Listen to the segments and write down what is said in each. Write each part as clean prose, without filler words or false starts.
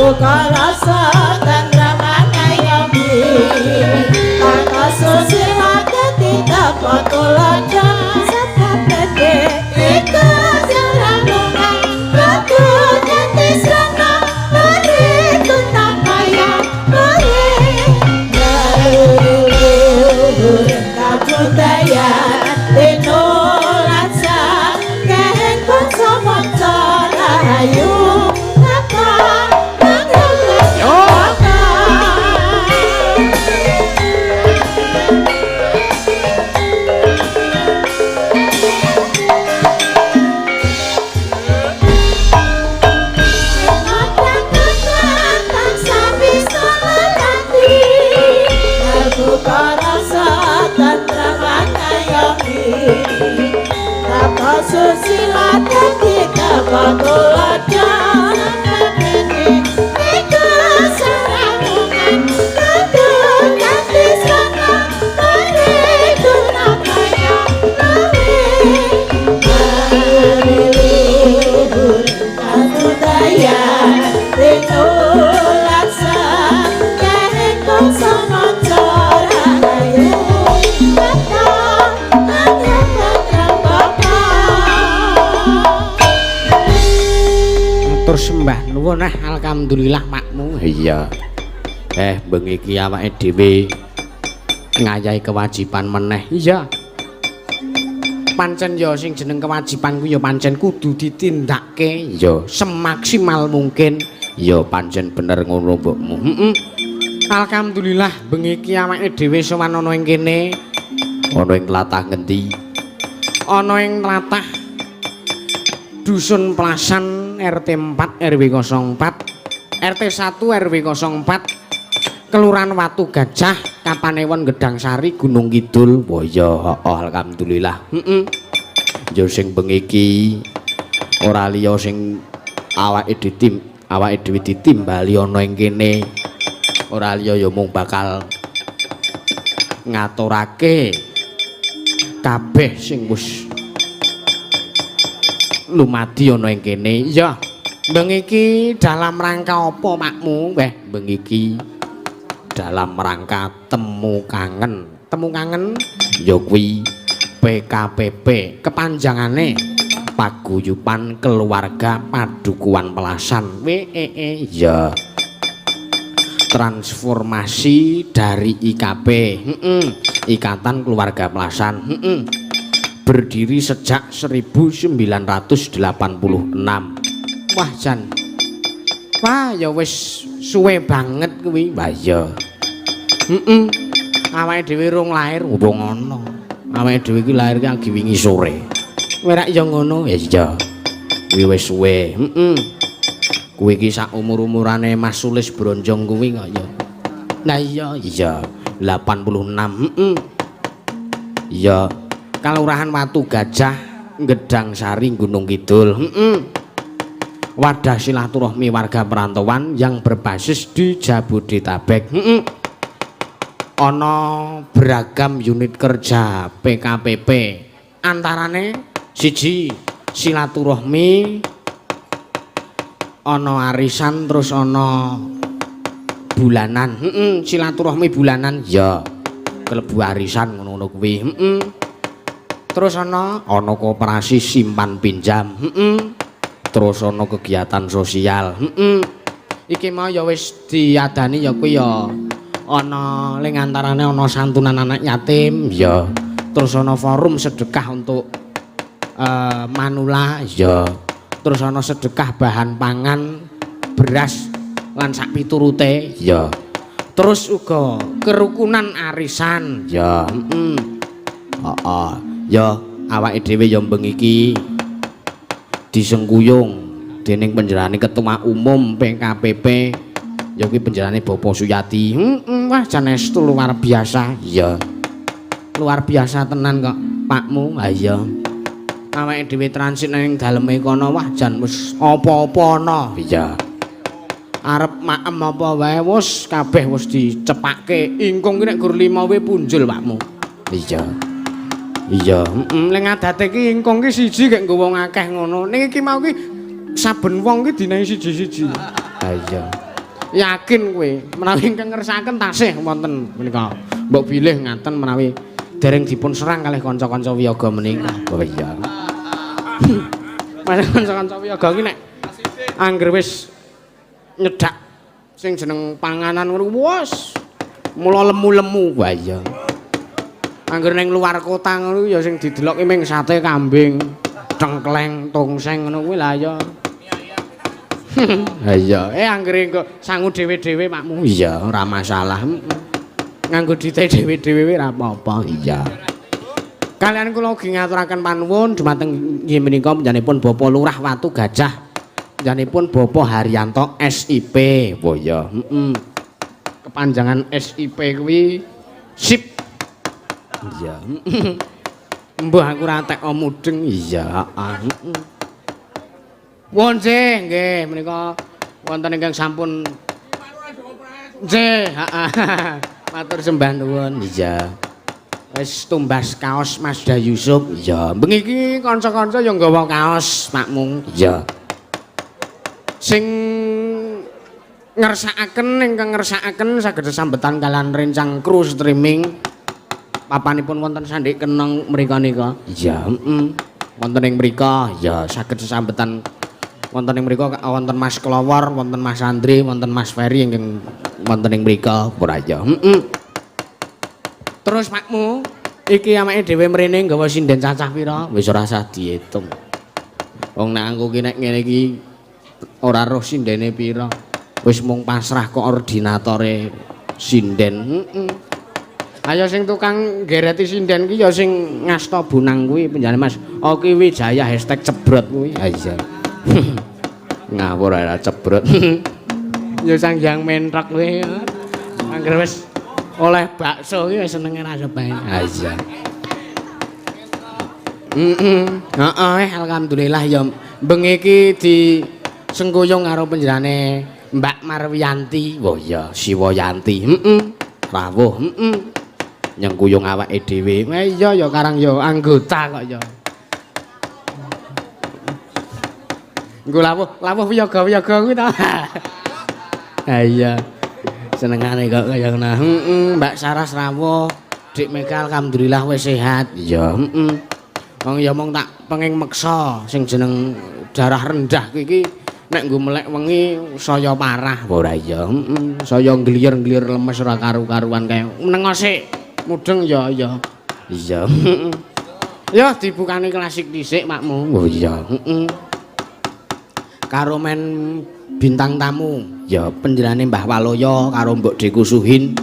buka rasa tendraman ayomi tata susila ketika potulaja sebab bede ika saramungan batu ganti sana lari tuntak kaya lari lari kabudaya tinulansa keheng bangsa bangsa rahayu susila ketika potulaja ini ika saramungan batu ganti sana lari tuntak kaya lari luhur kabudaya tinulansa keheng bangsa manca rahayu terus sembah nuwun alhamdulillah makmu. Iya. Bengi iki awake dhewe ngayahi kewajiban meneh. Iya. Pancen ya sing jeneng kewajiban ku ya pancen kudu ditindakke ya semaksimal mungkin. Ya pancen bener ngono mbokmu. Alhamdulillah bengi iki awake dhewe sowan ana ing kene. Ana ing tlatah ngendi? Ana ing tlatah Dusun Plasan RT 4 RW 04 RT 1 RW 04 Kelurahan Watu Gajah Kapanewon Gedang Sari Gunung Kidul. Wah ya alhamdulillah. Ya sing bengi iki ora liya sing awake dhewe ditimbali ana ing kene. Ora liya ya mung bakal ngaturake kabeh sing wis lumadi ana ing kene. Ya bengi iki dalam rangka apa makmu? Bengi iki dalam rangka temu kangen ya kuwi PKPP kepanjangane Paguyuban Keluarga Padukuhan Pelasan ya transformasi dari IKP Ikatan Keluarga Pelasan berdiri sejak 1986. Wah jan. Wah ya wis suwe banget kuwi. Wah ya. Awake dhewe rung lair wong ngono. Awake dhewe iki lair ki wingi sore. Kowe rak ya ngono. Ya iya. Kuwi wis suwe. Kuwi iki sak umur-umurane Mas Sulis Bronjong kuwi kok ya. Nah iya 86. Iya. Kelurahan Watu Gajah Gedang Sari Gunung Kidul. Wadah silaturahmi warga perantauan yang berbasis di Jabodetabek. Ana beragam unit kerja PKPP antarane siji silaturahmi, ana arisan, terus ana bulanan. Silaturahmi bulanan ya kelebu arisan ngono kuwi. Terus ana koperasi simpan pinjam. Terus ana kegiatan sosial. Iki mau ya wis diadani ya kuwi ya ana ling antarane ana santunan anak yatim ya. Terus ana forum sedekah untuk manula ya. Terus ana sedekah bahan pangan, beras lan sak piturute ya. Terus uga kerukunan arisan ya. Ya awake dhewe ya bengi iki disengkuyung dening penjerane ketua umum PKPP ya kuwi penjerane Bapak Suyati. Wah janestu luar biasa. Ya luar biasa tenan kok Pakmu. Ha iya awake dhewe transit ning daleme kono wah jan wis apa-apa ana. Iya arep maem apa wae wis kabeh wis dicepakke. Ingkung ki nek gur 5 we punjul Pakmu. Iya iya ning adate ki ingkung ki siji gek nggo wong akeh ngono. Ning iki mau ki saben wong ki dinae siji-siji. Ha iya Yakin kowe menawi ingkang ngersakaken tasih wonten menika. Mbok bilih ngaten menawi dereng dipun serang kalih kanca-kanca wiyaga menika. Oh iya. Mas kanca-kanca wiyaga iki nek angger wis nyedak sing jeneng panganan ngono wis mula lemu-lemu. Wah iya. Angger ning luar kota ngono ya sing dideloki ming sate kambing, cengkleng, tongseng ngono kuwi lah ya. Ha iya, anggere engko sangu dhewe-dhewe makmu. Iya, ora masalah. Nganggo dite dhewe-dhewe ora apa-apa. Iya. Kalian kula ugi ngaturaken panuwun dumateng inggih menika panjenenganipun Bapak Lurah Watu Gajah. Panjenenganipun Bapak Haryanto SIP. Oh iya, kepanjangan SIP kuwi sip. Iya. Mbah aku ora tek mudeng. Iya, heeh. Wonten nggih menika wonten ingkang sampun nggih matur sembah nuwun iya wis tumbas kaos Mas Yusuf iya bengi iki kanca-kanca ya nggawa kaos makmung iya sing ngersakaken ingkang ngersakaken saged sambetan kalian rencang kru streaming papanipun wonten sandhik kenong mriku nika iya wonten ing mriku ya saged sambetan wonten ing mriku wonten Mas Klowor, wonten Mas Andri, wonten Mas Ferry ingkang wonten ing mriku ora ya. Terus makmu iki amake dhewe mrene nggawa sinden cacah pira? Wis ora usah diitung. Wong nek aku ki nek ngene iki ora roh sindene pira. Wis mung pasrah koordinatore sinden. Ayo sing tukang ngereti sinden ki ya sing ngasta bunang kuwi penjane Mas. Oki Wijaya #cebrot kuwi. Ha iya. Ngawur ora cebrot. Ya sangjang mentok kuwi. Angger wis oleh bakso ki wis senenge ra sepae. Ha iya. Heeh, alhamdulillah ya bengi iki disengkuyung karo panjenengane Mbak Marwiyanti. Oh iya, Siwayanti. Rawuh, nyengkuyung awake dhewe. Iya ya karang ya anggota kok ya. Nggo lawuh wiyaga-wiyaga kuwi ta. Ha iya. Senengane kok kaya ngono. Mbak Saras rawuh, Dik Mega alhamdulillah wis sehat. Iya, Wong ya mung tak penging meksa sing jeneng darah rendah iki nek nggo melek wengi saya parah. Ora iya, saya nglir-nglir lemes ora karu-karuan kaya menengo sik. Mudeng ya iya. Iya. Ya dibukani klasik dhisik makmu. Oh iya, karo men bintang tamu ya penjenengane Mbah Waloyo karo Mbok Dekusuhin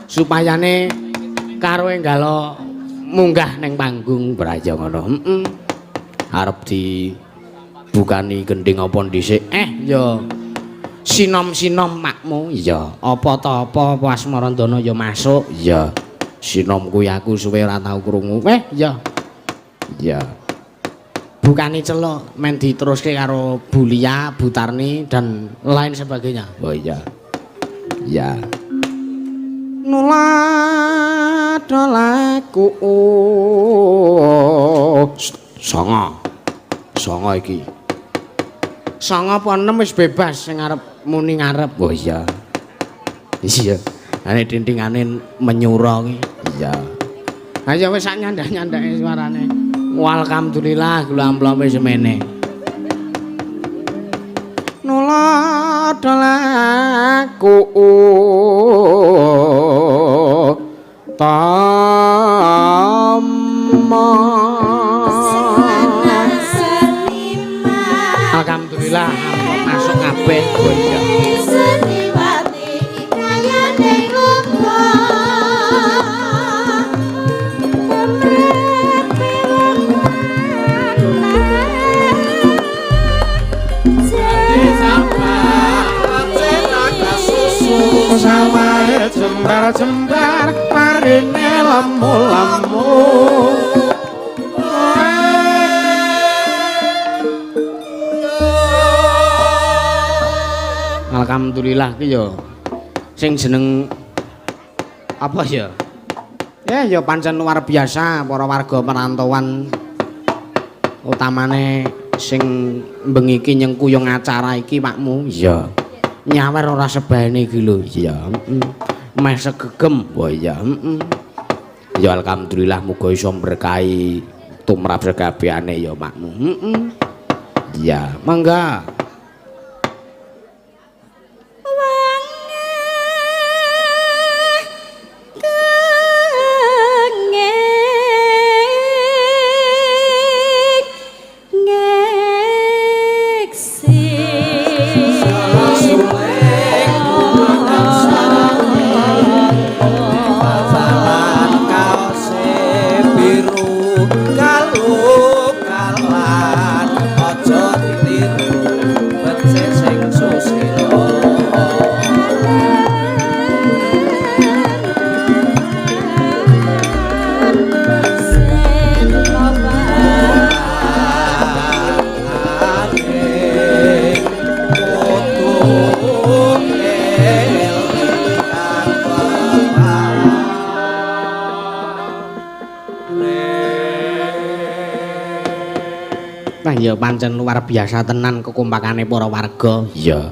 supayane karo enggalo munggah ning panggung braya ngono arep dibukani gending apa dhisik ya sinom-sinom makmu ya apa ta apa Asmarandana ya masuk ya sinom kuwi aku suwe ora tau krungu ya ya bukani celuk men diteruske karo Bulia, Butarni dan lain sebagainya. Oh iya. Ya. Nuladolaku songo iki. Songo apa 6 wis bebas sing arep muni ngarep. Oh iya. Iya. Ane dindingane menyura ki. Iya. Ha ya wis sak nyandak-nyandake suarane. Alhamdulillah kula amplome semene. Nuladolaku tamma. Alhamdulillah masuk kabeh. Oh iya. Samae jembar-jembar marine lemu-lemu alhamdulillah ki yo sing jeneng apa ya ya pancen luar biasa para warga perantauan utamane sing bengi iki nyengkuyung acara iki makmu ya nyawer ora sebane iki lho iya meh segegem wah iya ya alhamdulillah muga iso berkahi tumrap sekabehane ya makmu iya mangga ya pancen luar biasa tenan kekompakane para warga. Iya.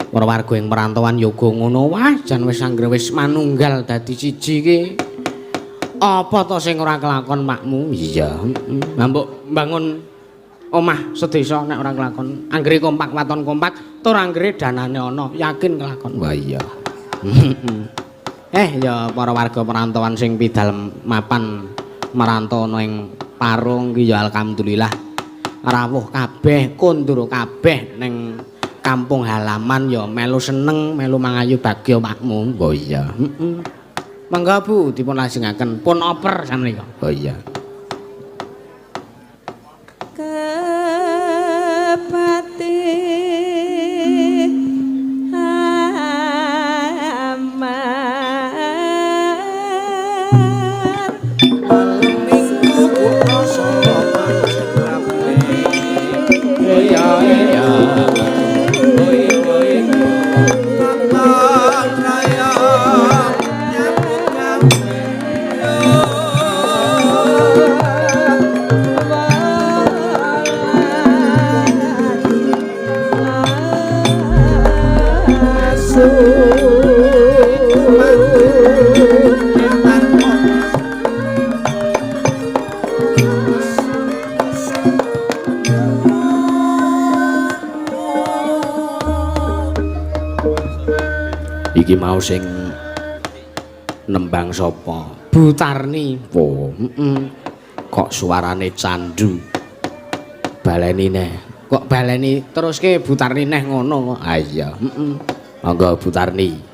Para warga ing perantauan yoga ngono wah jan wis anggere wis manunggal dadi siji iki. Apa to sing ora kelakon makmu? Iya. Mbok bangun omah sedesa nek ora kelakon. Anggere kompak waton kompak, tur anggere danane ana, yakin kelakon. Wah iya. Ya para warga perantauan sing pidal mapan merantau ana ing Parung iki ya alhamdulillah. Rawuh kabeh kondur kabeh ning kampung halaman ya melu seneng melu mangayu bagya makmu. Oh iya. Mangga Bu dipun lajengaken pun oper sampeyan. Oh iya. Kepati iki mau sing nembang sapa? Butarni. Oh, kok suarane candu. Baleni neh. Kok baleni teruske Butarni neh ngono kok. Ah iya, Monggo Butarni.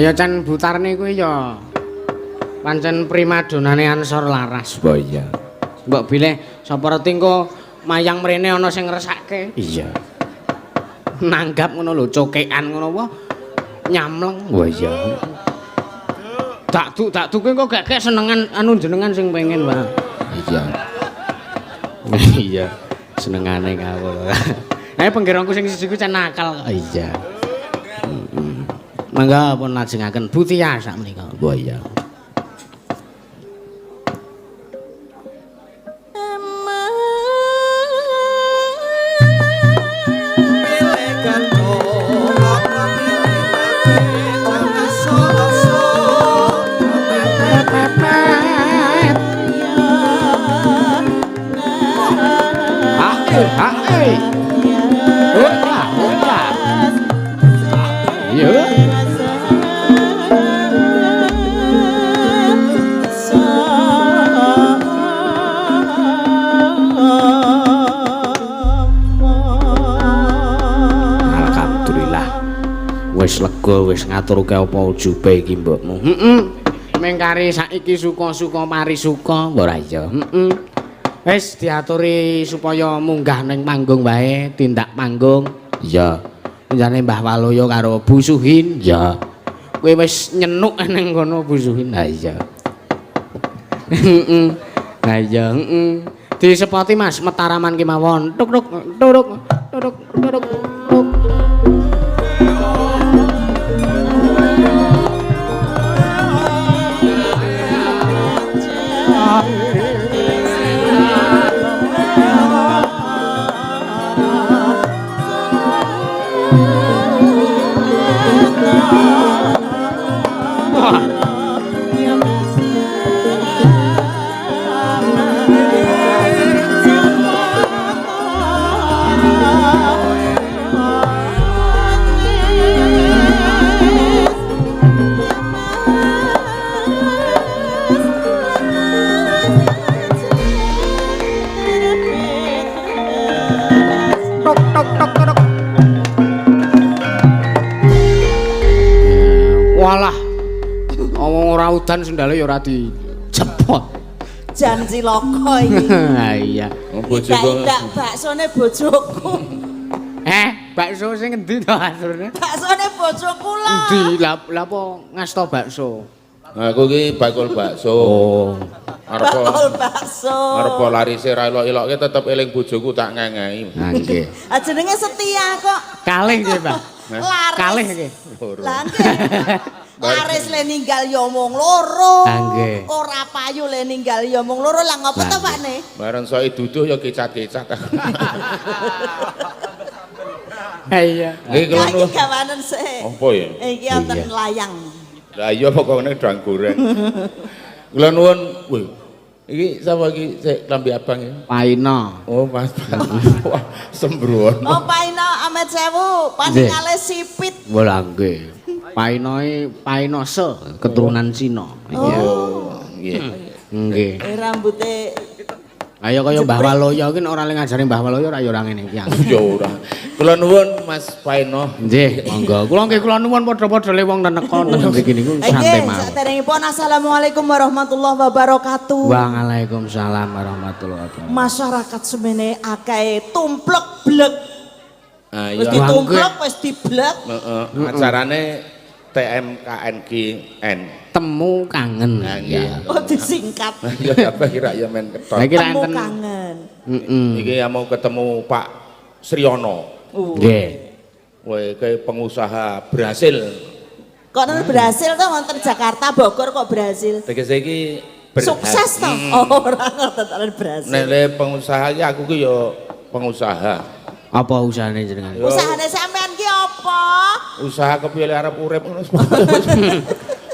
Ya Can Butarni kuwi ya pancen primadonane Ansor Laras. Oh iya. Mbok bilih sapa reti engko mayang mrene ana sing ngresake. Iya. Nanggap ngono lho, cokekan ngono apa nyamleng. Wah iya. Dakduk kuwi engko gak senengan anu jenengan sing pengen, Pak. Iya. Iya, senengane kawula. Penggerongku sing siji ku can nakal. Iya. Mangga pun lajengaken Butia sak menika. Oh iya. wis lega wis ngaturke apa ujube iki mbokmu. Mengkari saiki suka-suka mari suka ora iya. Wis diaturi supaya munggah ning panggung wae, tindak panggung. Iya. Njane Mbah Waloyo karo Bu Suhin, ya. Kowe wis nyenuk ning kono Bu Suhin. Ha iya. Ha iya, disepoti Mas Metaraman ki mawon. Tuk tuk turuk turuk turuk tuk. Walah. Wong ora udan sendale ya ora dijepot. Jan cilaka iki. Ha iya. Bojoku. Ndak baksone bojoku. Bakso sing endi to asurne? Baksone bojoku lho. Endi? Lah apa ngasta bakso? Aku ki bakul bakso. Oh. Bakul bakso. Arep larise ra elok-elokke tetep eling bojoku tak ngengehi. Ha nggih. Jenenge setia kok. Kalih nggih, Mbah. Laris. Kalih nggih. Lah nggih. Laris le ninggal ya mung loro. Ha nggih. Ora payu le ninggal ya mung loro lah ngopo to, Pakne? Bareng soe duduh ya kecat-kecat. Ha iya. Nggih kula Iki nuwun. gawanen sik. Apa ya? Iki wonten layang. Lah iya pokoknya dang goreng. Kula nuwun, wih. Iki sapa iki sik klambi abang iki? Paina. Oh, Mas. Wah, sembrono. Oh, Paina Amet Sewu, paningale sipit. Wala nggih. Paina se keturunan Cina. Iya. Oh, nggih. Nggih. Rambute Ayo kaya Mbah Waloyo ki ora le ngajari Mbah Waloyo ora ya ora ngene iki. Ya ora. Kula nuwun Mas Paino. Nggih, monggo. Kula nuwun padha-padha le wong neneka ten mriki niku santai mawon. Saderengipun assalamualaikum warahmatullahi wabarakatuh. Waalaikumsalam warahmatullahi wabarakatuh. Masyarakat semene akeh tumplek blek. Ah Wis iya. ditumplek wis diblek. Heeh. Acarane TMKNKN. Temu kangen. Nah, nggih. Oh disingkat. Ya apa kira ya men ketok. Lah iki ra Temu enten. kangen. Iki ya mau ketemu Pak Sriono. Nggih. Woi kayak pengusaha berhasil. Kok nang berhasil to wonten Jakarta Bogor kok berhasil. Tegese iki Sukses to. Oh ora ngerti berhasil. Nek le pengusaha iki aku ki ya pengusaha. Apa usahane jenengan? Usahane sampean ki apa? Usaha kepiye arep urip ngono.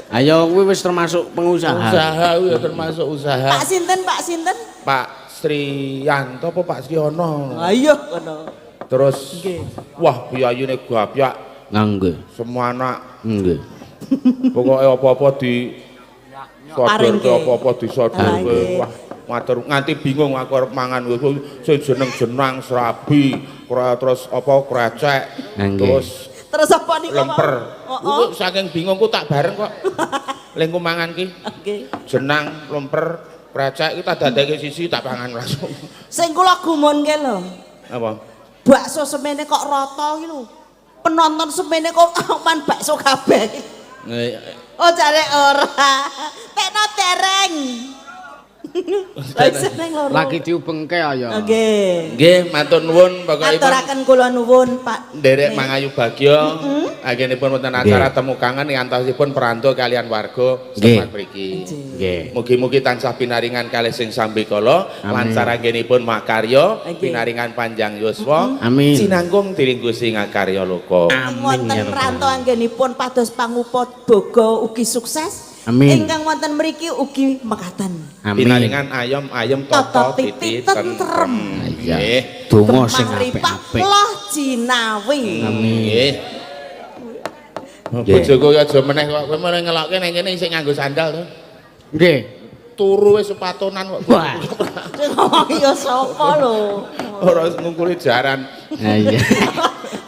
Ayo kuwi wis termasuk pengusaha. Usaha kuwi ya termasuk usaha. Pak sinten? Pak sinten? Pak Sriyanto apa Pak Sriono. Ayo ngono. Terus wah biyayune gapyak Nggih. semua anak. Nggih. Pokoke apa-apa di sodorke apa-apa disodorke. Wah matur nganti bingung aku arep mangan sing jeneng-jenang serabi, terus apa krecek, terus apa niku? Lemper. Ku saking bingungku tak bareng kok. Lengku mangan ki. Nggih. Jenang, lemper, krecek iki tak dadeke sisi tak pangan langsung. Sing kula gumunke lho. Apa? Bakso semene kok rata iki lho. Penonton semene kok man bakso kabeh. Oh jare ora. Tekno dereng. Lagi diubengke ya. Nggih. Nggih, matur nuwun pokokipun. Aturaken kula nuwun, Pak. Nderek Mangayu Bagya. Agenipun wonten acara temu kangen ngantosipun peranto kalian warga setempat mriki. Nggih. Mugi-mugi tansah pinaringan kalih sing sambikala, lancar agenipun makarya, pinaringan panjang yuswa. Amin. Sinanggung dening Gusti ngakarya loka. Wonten pranto anggenipun pados pangupot boga ugi sukses. Amin. Ingkang wonten mriki ugi mekaten. Amin. Pinaringan ayem-ayem Toto toto titi titi tentrem. tentrem. Iya. Donga sing Kembang ripak apik-apik. loh jinawi. Amin. Nggih. Bojoku ya aja meneh kok kowe meneh ngelokke ning kene isih nganggo sandal to. Nggih. Turu wis sepatonan kok. Wah. Sing ngomong ya sapa lho. Ora ngungkuli jaran. Ha iya.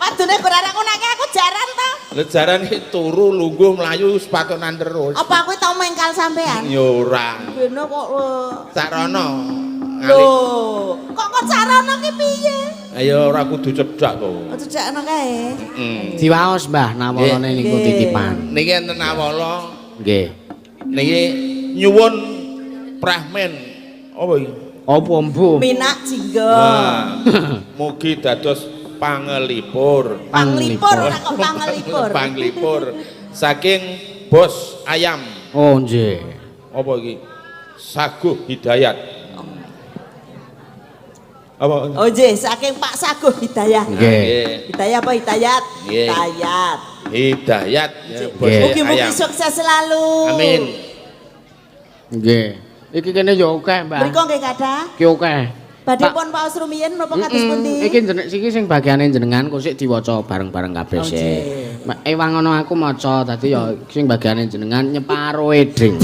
Padune Lungune gorarek nake aku jaran ta. Lha jaran iki turu lungguh mlayu sepatonan terus. Apa aku tau mengkal sampean? Ya ora. Beno kok Sarono. Lho, kok carane ki piye? Ayo ora kudu cedhak to. Cedhakno kae. Diwaos Mbah nawalane niku titipan. Niki enten awala. Nggih. Niki nyuwun prahmen. Apa iki? Apa mbu? Minak jingga. Mugi dados pangelipur. Panglipur ora kok pangelipur. Panglipur saking Bos Ayam. Oh nggih. Apa iki? Saguh Hidayat. Apa? Oh nggih, saking Pak Saguh Hidayah. Nggih. Hidayah apa Hidayat? Nggih. Hidayat. Hidayat ya, Bos Mugi-mugi Ayam. sukses selalu. Amin. Nggih. Iki kene ya akeh, Mbah. Mriko nggih kathah. Ki akeh. Badhe pun paus rumiyin napa kados pundi? Iki jeneng siki sing bagiane jenengan kok sik diwaca bareng-bareng kabeh sik. Ewang ngono aku maca dadi ya sing bagiane jenengan nyeparo eding.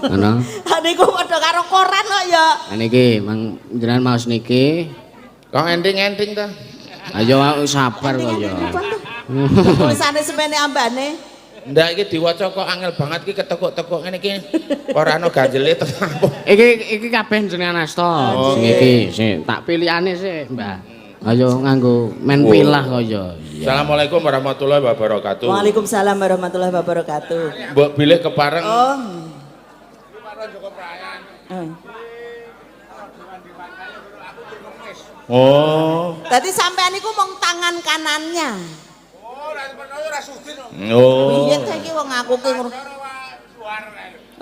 Ngono. Ha niku padha karo koran kok ya. Ha niki mang jenengan maos niki. Kok ending-ending ta? Ayo sabar kok ya. Tulisane semene ambane. Ndak iki diwaca kok angel banget iki ketekuk-tekuk ngene iki. Ora ana ganjele to. Iki kabeh jenengan asta. Sing iki sing tak pilihane sik, Mbah. Ayo nganggo men pilah kok ya. Assalamualaikum warahmatullahi wabarakatuh. Waalaikumsalam warahmatullahi wabarakatuh. Mbok bilih kepareng. Oh. Oh. Tadi sampean iku mung tangan kanannya. Oh. Piye ta iki wong aku ki ngono.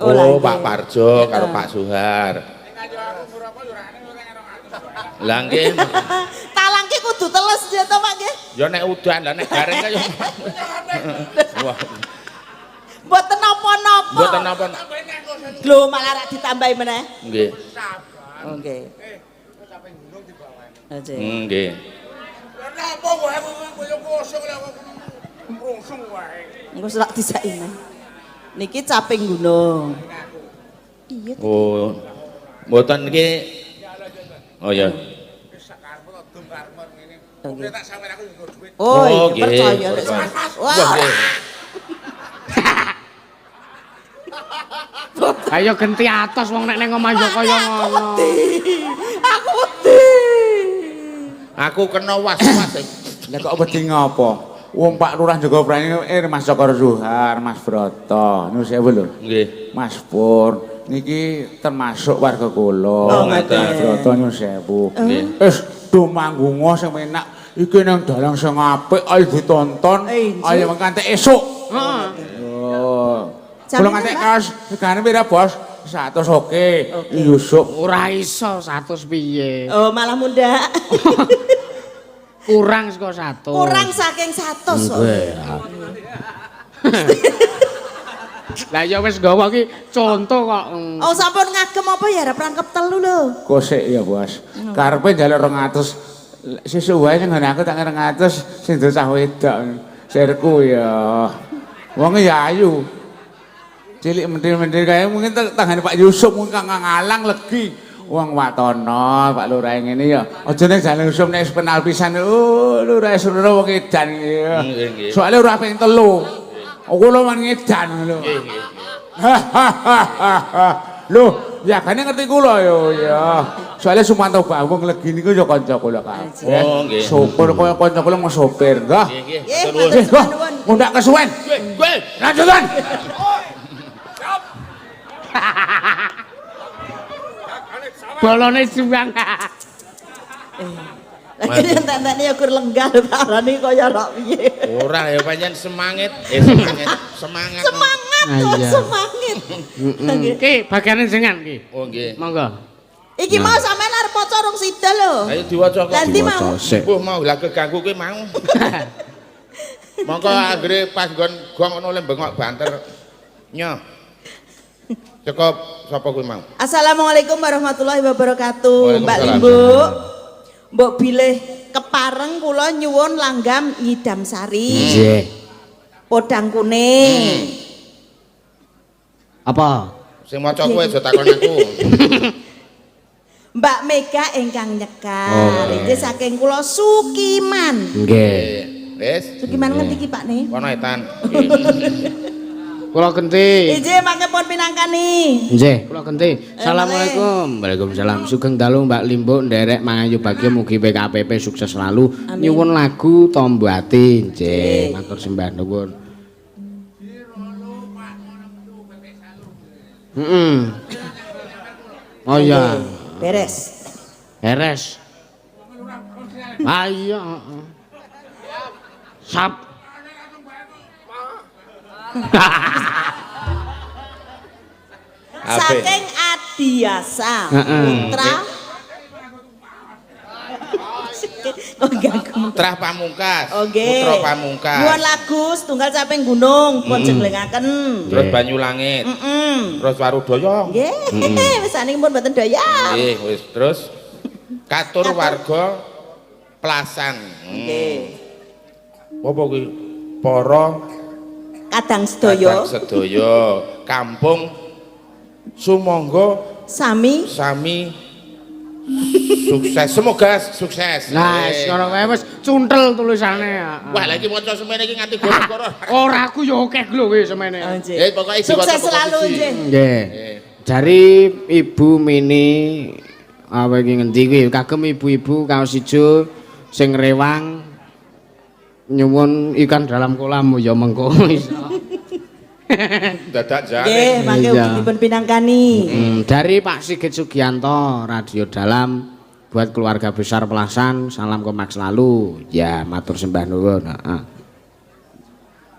Oh, Pak Parjo karo Pak Suhar. Lah nggih. Talang ki kudu teles ya to, Pak nggih. Ya nek udan, lah nek garing kaya. Wah, Mboten napa-napa. mboten napa. Lho malah rak ditambahi meneh. Nggih. Oh nggih. Aja. Nggih. Napa wae koyo kosong lho rungsung wae. Engko selak disaki meneh. Niki caping gunung. Iya. Oh. Mboten iki. Oh ya. Nggih. Tak sampean aku nggo dhuwit. Oh, iya, nggih. percaya. Wah, Wah. nggih. Ayo genti atos wong nek ning omah yo kaya ngono. Aku wedi. Aku kena was-was. Lah kok wedi ngopo? Wong Pak Lurah Jogoprani Mas Cokor Zuhar, Mas Broto, nyuwun sewu lho. Nggih. Mas Pur, niki termasuk warga kula. Oh, ngoten. Mas Broto nyuwun sewu. Nggih. Wis do manggunga sing enak. Iki nang dalang sing apik ayo ditonton. Ayo mengkantek esuk. Heeh. Oh. Jam Kula pira, ngantek Mbak? kaos regane pira, Bos? 100 oke. Yusuk. Ora iso 100 piye. Oh, malah munda. Kurang saka 100. Kurang saking 100 kok. Lah ya wis gawa iki contoh kok. Oh, sampun ngagem apa ya arep rangkep telu lho. Kosek ya, Bos. Karepe njaluk 200. Sesuk wae sing ngene aku tak 200 sing do cah wedok. Sirku ya. Wong ya ayu. Cilik mendir-mendir kae mungkin tanggane Pak Yusuf mungkin kang ngalang legi. Wong watono Pak Lurah ngene ya. Aja nek jane Yusuf nek penal pisan. Oh, Lurah serono wong edan ya. Nggih. Soale ora ping 3. Kula man ngedan lho. Lho, ya kan ngerti kula yo ya. Soale Sumanto Bawung legi niku ya kanca kula kabeh. Oh, nggih. Sopir kaya kanca kula mau sopir, nggih. Nggih, Nggih, matur nuwun. matur Wah, nuwun. mundak kesuwen. Kowe Lanjutan. Bolone juang. Lagi entek-entekne ya gur lenggah parane kaya rak piye. ora ya pancen semangat. Semangat. Semangat. Semangat, Ah, Tuh, iya. semangat. Nggih. Ki bagiane jenengan ki. Oh nggih. Monggo. Iki mau sampean arep maca rong sida lho. Ayo diwaca kok. Lah ndi mau? Sik. Mbuh mau lah keganggu kuwi mau. Monggo anggere pas nggon gong ono le bengok banter. Nyoh. Cukup sapa kuwi mau? Assalamualaikum warahmatullahi wabarakatuh. Mbak Waalaikumsalam. Limbu. Mbok bilih kepareng kula nyuwun langgam ngidam sari. Nggih. Podang kuning. Apa? Sing maca kowe aja takon aku. Mbak Mega ingkang Oh, nyekar. nggih. Iki saking kula Sukiman. Nggih. Wis. Sugiman ngerti ki Pak nih. Kono etan. Kula genti. Ije mangke pun pinangkani. Nggih, kula genti. Assalamualaikum. Waalaikumsalam. Sugeng dalu Mbak Limbuk nderek mangayu bagya mugi PKPP sukses selalu. Nyuwun lagu Tombo Ati. Nggih, matur sembah nuwun. Oh iya. Beres. Beres. Ayo. Sap. Saking Adiasa Putra. Putra Pamungkas. Oke. Putra Pamungkas. Nuwun lagu setunggal saping gunung pun jenglengaken. Terus Banyu Langit. Terus Warudaya. Nggih. Wis saniki pun mboten daya. Nggih, wis terus katur warga Plasan. Nggih. Apa kuwi? Para Kadang sedaya kampung sumangga sami sukses, semoga sukses. Nah, sekarang wae wis cuntel tulisane. Wah, lagi maca semene iki nganti goro-goro. Ora aku ya akeh lho wis semene. Pokoke sukses selalu nggih. Nggih. Jari Ibu Mini apa iki ngendi kuwi kagem ibu-ibu kaos ijo sing rewang nyuwun ikan dalam kolam ya mengko iso. Dadak jane. Nggih, mangke dipun pinangkani. Dari Pak Sigit Sugianto, Radio Dalam buat keluarga besar Pelasan, salam kompak selalu. Ya, matur sembah nuwun. Heeh.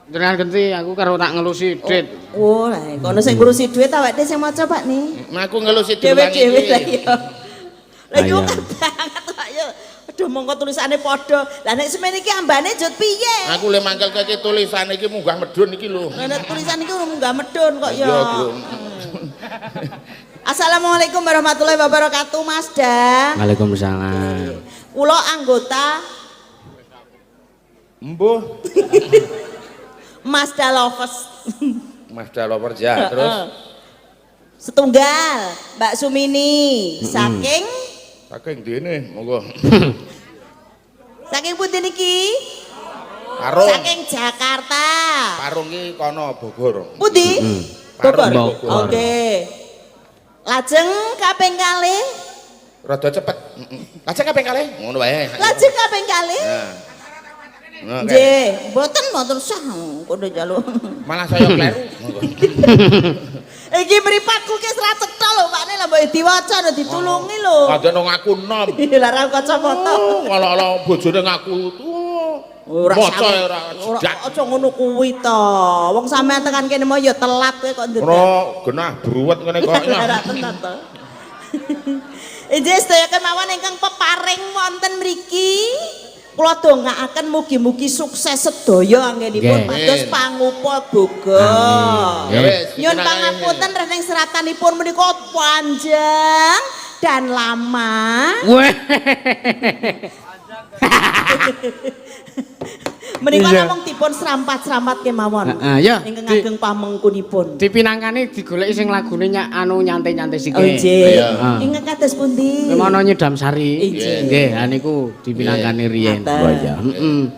Jenengan genti aku karo tak ngelusi duit. Oh, lah kono sing ngurusi duit awake dhewe sing maca Pak nih. Aku ngelusi duit Dhewe-dhewe lah ya. Lah Ayo. yo banget kok yo. Aduh mongko tulisane padha. Lah nek semene iki ambane jut piye? Aku le mangkel keke tulisan iki munggah medun iki lho. Lah nek tulisan iki munggah medun kok yo. Iya, Bro. Assalamualaikum warahmatullahi wabarakatuh Mas Da. Waalaikumsalam. Kula anggota Mbuh. Mas Da Lovers. Mas Daloper ya, terus Setunggal Mbak Sumini saking dene monggo. saking pundi niki? Parung. Saking Jakarta. Parung iki kono Bogor. Pundi? Parung Bogor. Bogor. Oke. Lajeng kaping kalih? Rada cepet. Lajeng kaping kalih ngono wae. Lajeng kaping kalih? Nah. Nggih, mboten sah kono njaluk. Malah saya kleru. Iki mripatku ki ora cetha lho, Pak ne lha mbok diwaca lho ditulungi lho. Ada nang aku nom. Lah ra kacamata. Kalau bojone ngaku Ora maca ora jedak. aja ngono kuwi to. Wong sampean tekan kene mau ya telat kowe kok ndedak. Ora genah bruwet ngene kok. Ora tenan to. Injih sedaya kemawon ingkang peparing wonten mriki. Kula dongaaken mugi-mugi sukses sedaya anggenipun pados pangupa boga. Ya wis. Nyuwun pangapunten rening seratanipun menika panjang dan lama. Weh. Menika Iya. namung dipun serampat-serampat kemawon. Heeh, ya. Ingkang ageng pamengkunipun. Dipinangkani digoleki sing lagune nyantai-nyantai Oh sikit. nggih. Iya. Ingat kados pundi? Kemana Nyedam Sari? Inggih. Nggih, ha niku dipinangkani riyen. Ngaten. Oh iya. Heeh.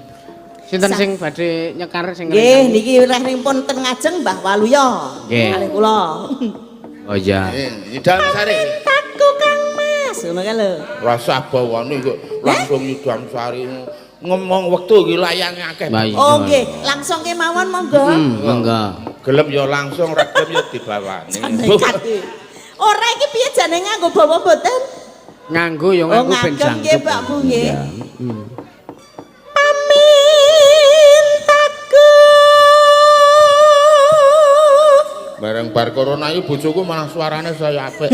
Sinten sing badhe nyekar sing Nggih, niki rehnipun ten ngajeng Mbah Waluya. Nggih. Kalih kula. Oh iya. Nyidam sari. Taku Kang Mas, ngono kae lho. Rasa bawane kok langsung nyidam sari. Ngomong wektu iki layange akeh. Oh nggih, langsung kemawon monggo. Monggo. Gelem ya langsung, ra gelem ya dibawani. Nekat iki. Ora iki piye jane nganggo bawa mboten? Nganggo ya nganggo ben ngagem nggih jangkep. Pak Bu nggih. Ya. Pamintaku. Bareng bar corona iki bojoku malah suarane saya apik.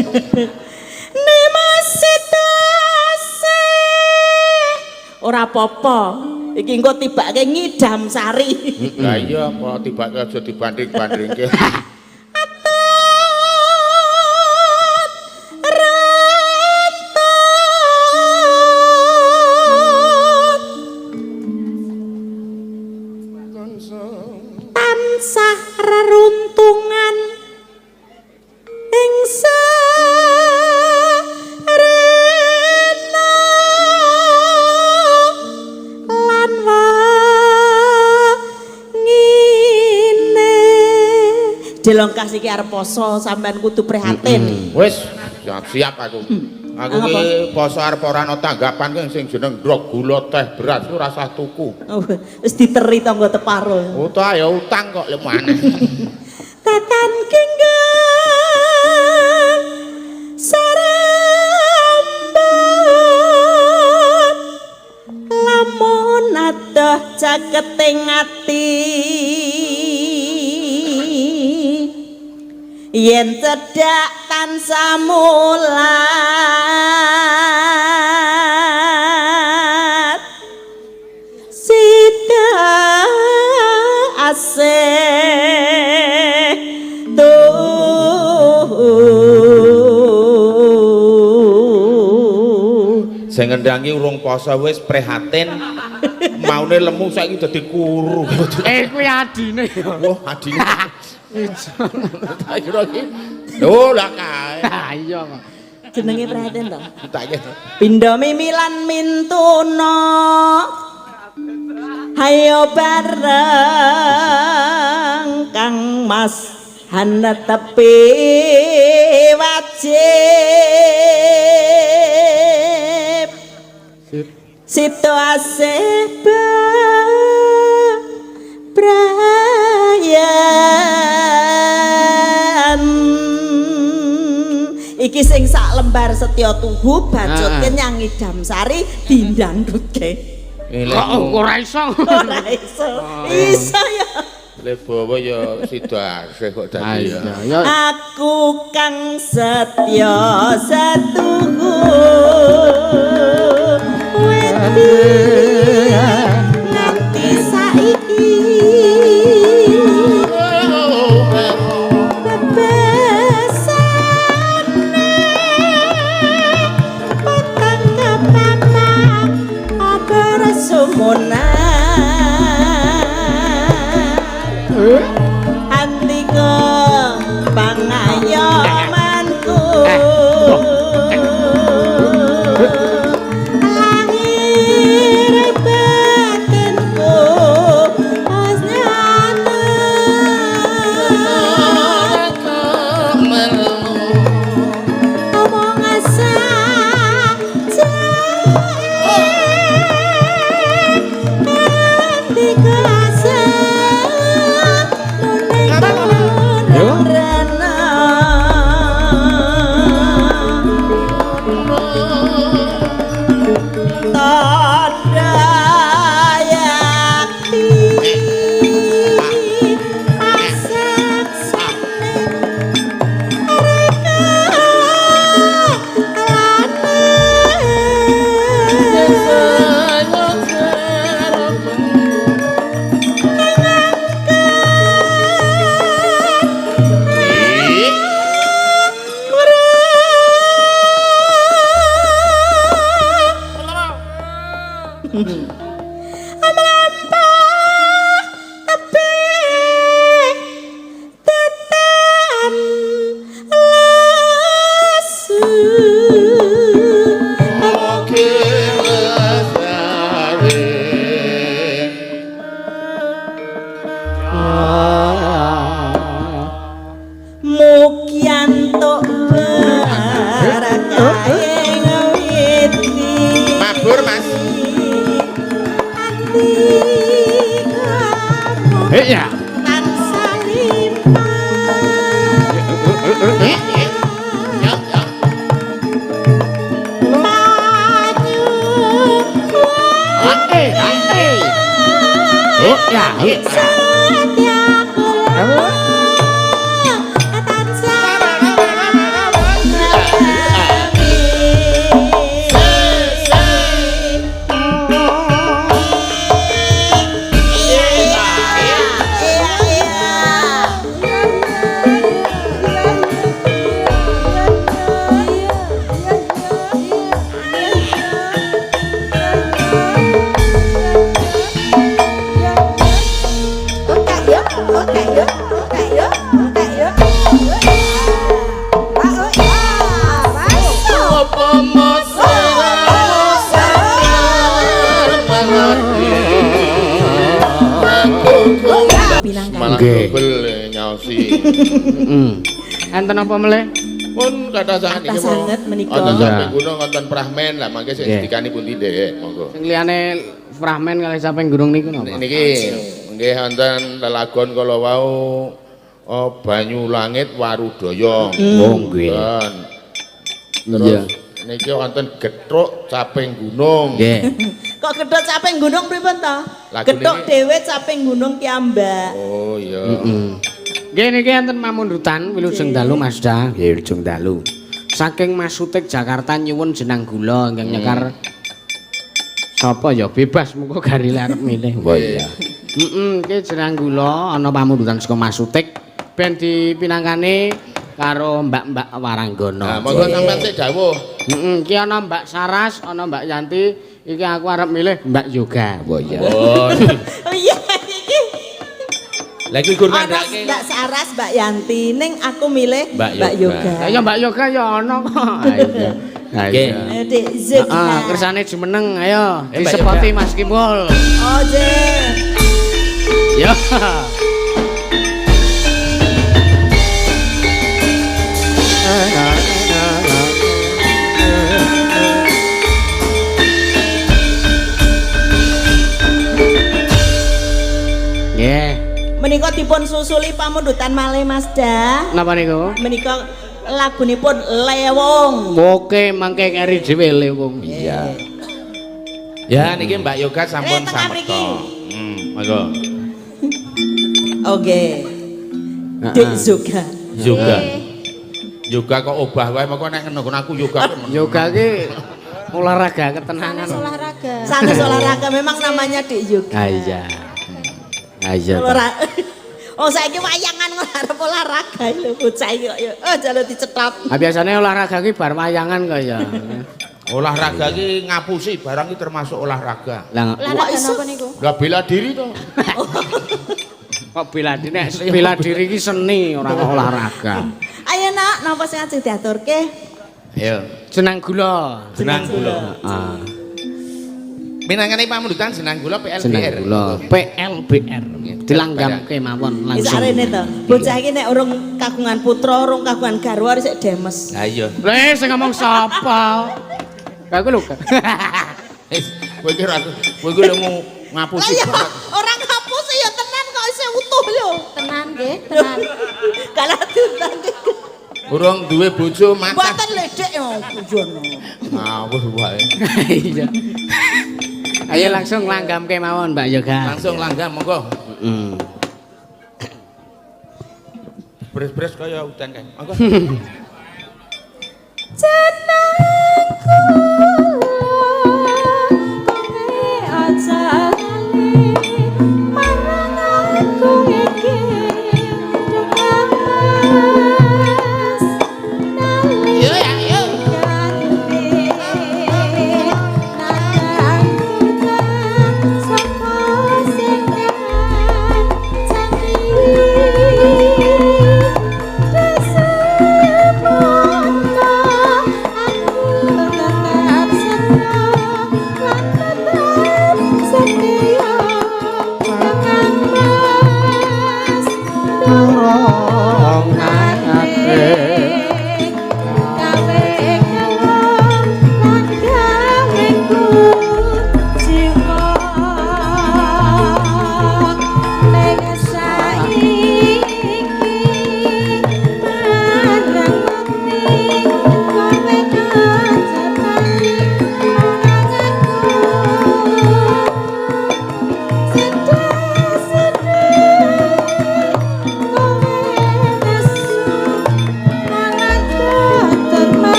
Ora apa-apa. Iki engko tibake ngidam sari. Lah iya kok tibake aja dibanding-bandingke. Tansah reruntungan ing sarena lan Delongkas iki arep poso sampean kudu prihatin. Wis, siap aku. Aku ki poso arep ora ana tanggapan ki sing jeneng ndrok gula teh beras ku rasah tuku. Oh, wis diteri tangga teparo. Utang ya utang kok lemu aneh. Tatan kenggang sarambut lamun adoh caketing ati yen cedhak tansah mulat sida asih Sing ngendangi urung poso wis prihatin. Maune lemu saiki dadi kuru. Kuwi adine. Wah, adine. Tak kira iki. Lho lah kae. Ha iya kok. jenenge prihatin to. Tak kira. Pindha mimilan mintuna hayo bareng Kang Mas hanetepi wajib situasi bebrayan iki sing sak lembar Setya Tuhu bacutke nyang Idam Sari dindangdutke Ora iso. ora iso iso ya Le bawa ya sida asih kok dadi ya. aku Kang Setya Tuhu wedi nganti saiki Andika pangayomanku lahir batinku wis nyata omong asah Iya. promosi. Enten apa meleh? Pun kata sangat Kathah sanget menika. Wonten samping gunung wonten prahmen lah mangke sing dikani pundi Dek, monggo. Sing liyane Prahmen kalih samping gunung niku napa? Niki nggih wonten lelagon kala wau banyu langit warudaya. Oh nggih. Terus niki wonten gethuk caping gunung. Nggih. Kok gedhok caping gunung pripun to? Lagu Gethuk niki- dhewe caping gunung piyambak. Oh iya. Nggih niki enten mamundutan wilujeng dalu Mas Da. Nggih wilujeng dalu. Saking Masutik Jakarta nyuwun jenang gula ingkang nyekar sapa ya bebas muga garile arep milih. Oh iya. Iki jenang gula ana pamundutan saka Masutik ben dipinangkani karo Mbak-mbak Waranggana. Nah, monggo sampean sik dawuh. Iki ana Mbak Saras, ana Mbak Yanti, iki aku arep milih Mbak Yoga. Oh iya. Oh. Oh iya iki. Lagi gur Ana ngandake. Mbak Saras, Mbak Yanti, ning aku milih Mbak Mbak Yoga. Yoga. Ya Mbak Yoga ya ana kok. Ayo. Nggih. Ayo Dik Zuk. Kersane jumeneng ayo Mbak disepoti Yoga. Mas Kimpul. Oh, Jeh. Ya. Nggih. Menika dipun susuli pamundutan malih Mas Da. Napa niku? Menika lagunipun Lewong. Oke, mangke keri dhewe le wong. Iya. Ya niki Mbak Yoga sampun tengah samekta. mriki. Monggo. Oke. Dik Zoga. Yoga. Yoga kok obah wae mengko nek ngono aku yoga. Yoga ki olahraga ketenangan. olahraga. Sanes olahraga memang namanya Dik Yoga. Ah iya. Ah iya. Olahraga. Oh saiki wayangan kok arep olahraga lho bocah iki kok ya. Oh jalo dicethop. Ah biasane olahraga ki bar wayangan kok ya. Olahraga ki ngapusi barang ki termasuk olahraga. Lah Olahraga napa niku? Lah bela diri to. kok bela diri nek bela diri ki seni ora kok olahraga. Ayo nak, napa sing ajeng diaturke? Ayo. Jenang gula. Jenang gula. Ah, Minangkane pamundutan jenang gula jenang PLBR. gula PLBR. Dilanggamke mawon Wis langsung. arene to. Bocah iki nek urung kagungan putra, urung kagungan garwa sik demes. Ha iya. Lah sing ngomong sapa? Aku lho. Kowe ki lho Lah ngapusi ya banget. orang ngapus ya tenan kok isih utuh lho. Tenan nggih, tenan. Kalah tuntan. Urung duwe bojo macet. Mboten ledek yo bujono. Ngawur wae. Iya. Ayo langsung langgamke mawon Mbak Yoga. Langsung langgam monggo. Heeh. Bres-bres kaya udan kae. Monggo. Sapa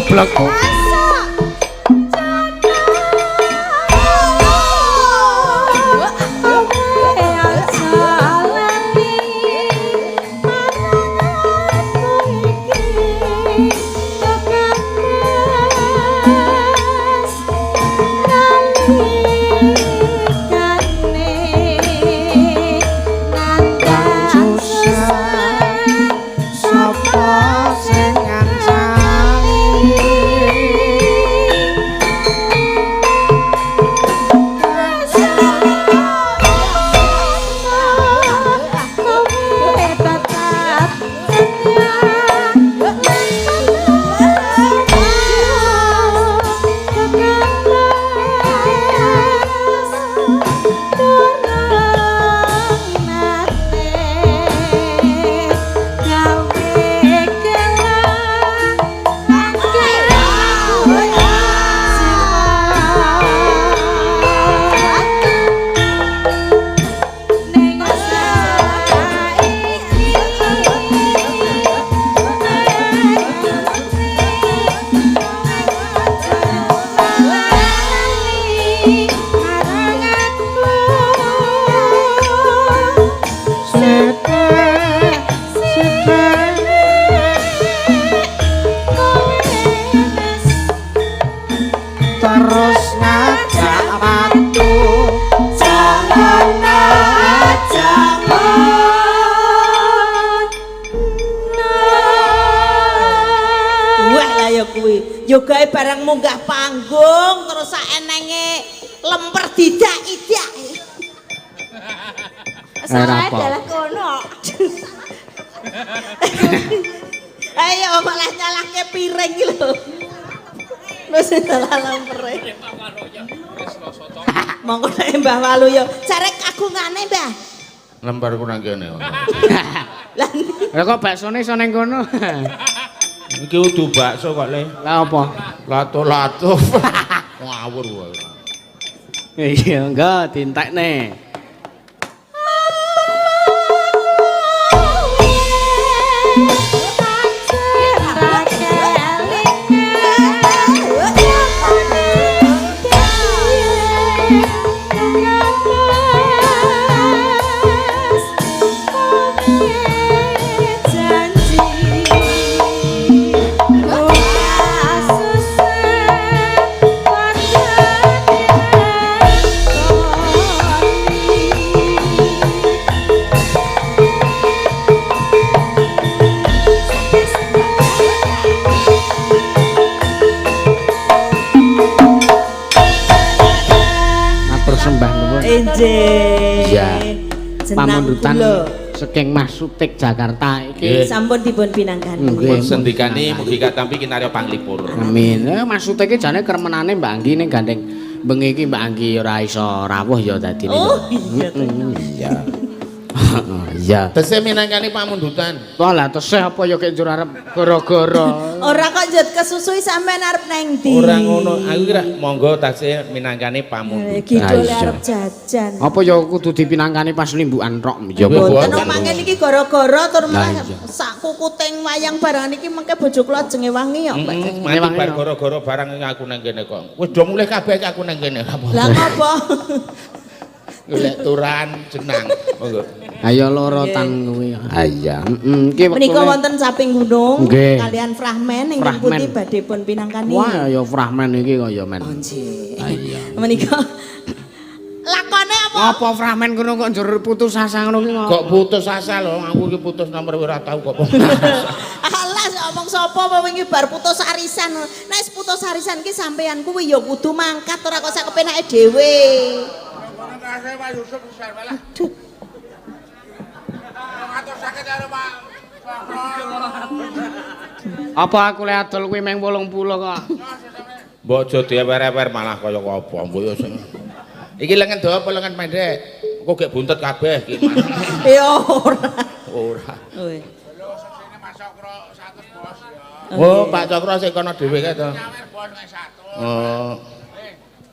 Jeblok. Terus ngajak waktu jangan ajak Wah lah ya kuwi. Yo gawe barang munggah panggung terus saenenge lemper didak-idak. Salah adalah kono. Ayo malah nyalahke piring iki lho. Wis salah lempere. Monggo nek Mbah Walu yo jarek kagungane, Mbah. Lemparku nang kene. Lah kok baksone iso ning kono? Iki udu bakso kok Le. Lah apa? Lato-lato. Ngawur wae. Iya, enggak dientekne. Iya. Pamundutan saking Mas Sutik Jakarta iki sampun dipun pinanggani. Pun sendikane mugi katampi kinarya panglipur. Amin. Mas Sutik iki jane kremenane Mbak Anggi ning gandeng bengi iki Mbak Anggi ora iso rawuh ya dadine. Oh iya. Iya. Iya. Tesih minangkani pamundutan. Wah lah tesih apa ya kek njur arep gara-gara. Ora kok njut kesusui sampean arep nang ndi? Ora ngono, aku kira monggo tasih minangkani pamundutan. Kidul arep jajan. Apa ya kudu dipinangkani pas limbukan rok ya. Mboten mangke niki gara-gara tur malah sak kukuting wayang barang niki mengke bojo kula jenge wangi ya, Mbak. Mati bar gara-gara barang aku nang kene kok. Wis do mulih kabeh aku nang kene. Lah apa? Golek turan jenang. Monggo. Ayo loro tan kuwi. Ha iya. Iki menika wonten saping gunung Nggih. kalian Fragmen ingkang putih badhe pun pinangkani. Wah ya Fragmen iki kaya men. Oh nggih. Ha iya. Menika lakone apa? Apa Fragmen kono kok njur putus asa ngono ki kok. Kok putus asa lho, aku iki putus nomor ora tau kok. Alas omong sapa apa wingi bar putus arisan. Nek putus arisan ki sampean kuwi ya kudu mangkat ora kok sak kepenake dhewe. Apa aku le adol kuwi meng 80 kok. Mbok aja diewer-ewer malah kaya apa mbok yo sing. Iki lengan dawa apa lengan pendek? Kok gek buntut kabeh iki. Ya ora. Ora. Woi. Oh, Pak Cokro sik kono dhewe kae to. Oh.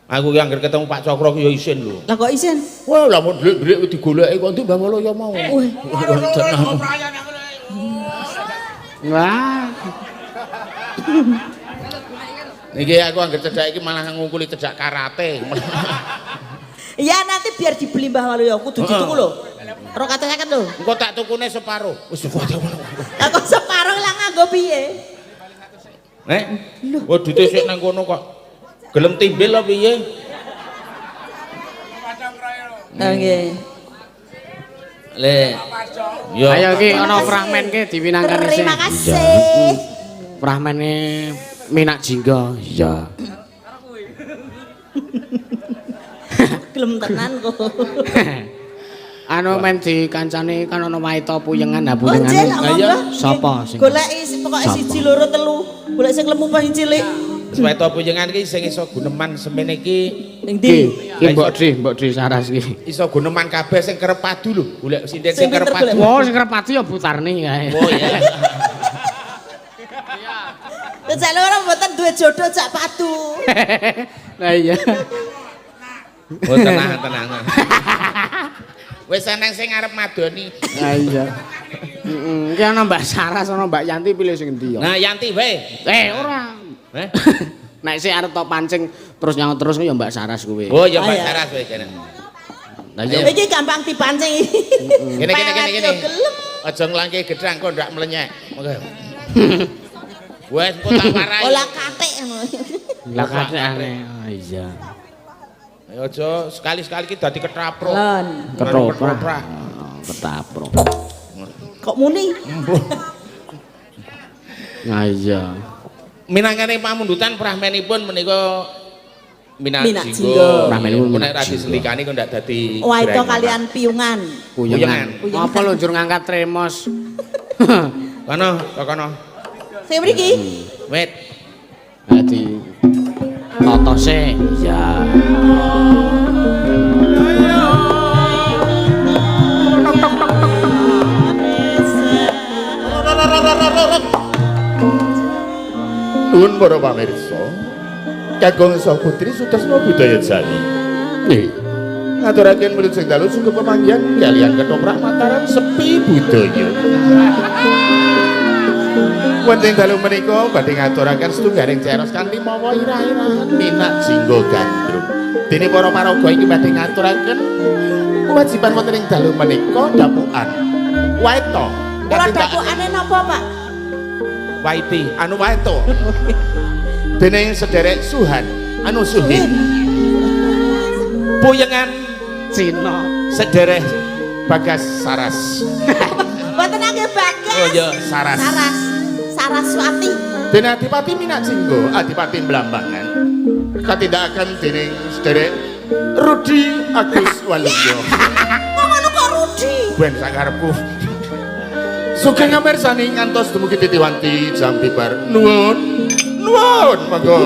Aku ki anggere ketemu Pak Cokro ki ya isin lho. Lah kok isin? Wah, lah mau dhelik digoleki kok ndi Mbah Wolo ya mau. Wih. Wah. Niki aku anggere cedak iki malah ngungkuli cedak karate. Ya nanti biar dibeli Mbah Walu ya kudu dituku lho. 250 lho. Engko tak tukune separo. Wis kuwi ngono. Aku separuh lah nganggo piye? Oh ditisik nang kono kok. Gelem timbel lho piye? Nggih. Le. Yo. Ayo ki ana fragmen ki diwinangkan isih. Terima kasih. Fragmene Minak Jingga. Iya. Gelem tenan kok. Anu men dikancane kan ana Waita Puyengan ha Oh, Jen, puyengane. iya. Sapa sing Goleki pokoke Sapa? 1 2 3. Golek sing lemu paling cilik. Sepeta pujengan ki sing iso guneman semene iki Ning Ki, ndi? ki Mbok Dri Saras ki. iso guneman kabeh sing kerep padu lho. Golek sinden Sing sing kerep pinter padu. Oh, sing kerep pati ya Butarni kae. Oh ya. Cak loro mboten duwe jodoh cak patu. Lah iya. Oh tenang tenang. Wis seneng sing arep madoni. Lah iya. Heeh, ki ana Mbak Saras ana Mbak Yanti pilih sing endi ya? Nah Yanti wae. Ora. Eh? Nek sik arep tok pancing terus nyaut terus ya Mbak Saras kuwi. Oh ya Mbak Ah, ya. Saras wae kene. Lah iya. Iki gampang dipancing iki. Kene kene kene kene. Pelet yo gelem. Aja nglangke gedang kok ndak melenyek. Monggo. Wes engko tak warai. Olah katik ngono. Lah kadane. Oh iya. Ayo aja sekali-sekali ki dadi ketrapro. Lon. Ketoprak. Ketapro. Kok muni? Nah iya. Minangkane pamundutan prahmenipun menika Minak Minak Jingga. Jingga. Prahmenipun Nek Minak ra Jingga. diselikani kok ndak dadi. Wah itu jreng. kalian piungan. Puyengan. Puyengan. Apa lho njur ngangkat tremos? Kono, kok kono. Sing mriki. Wet. Dadi totose. Iya. Nuwun para pamirsa, Kakang Saha Putri Sutasna Budaya Jani. Nggih. Ngaturaken murid sing dalu sungguh pemanggihan kalian ketoprak Mataram Sepi Budaya. Wonten dalu menika badhe ngaturaken setunggaling ceros kanthi mawa irah-irahan Minak Jingga Gandrung. Dene para paraga iki badhe ngaturaken kewajiban wonten ing dalu menika dapukan. Waeta. Kula dakukane napa, Pak? Waiti. Anu waeta. Dening sederek Suhan, anu Suhin. Puyengan Cina. sederek Bagas Saras. Mboten nggih Bagas. Oh ya, Saras. Saras. Saraswati. Dene Adipati Minak Jingga, Adipati Blambangan. Katindakaken dening sederek Rudi Agus Waluyo. Kok ngono kok Rudi? Ben sakarepku. Sugeng ngamirsani ngantos dumugi titiwanti jam bibar. Nuwun. Nuwun monggo.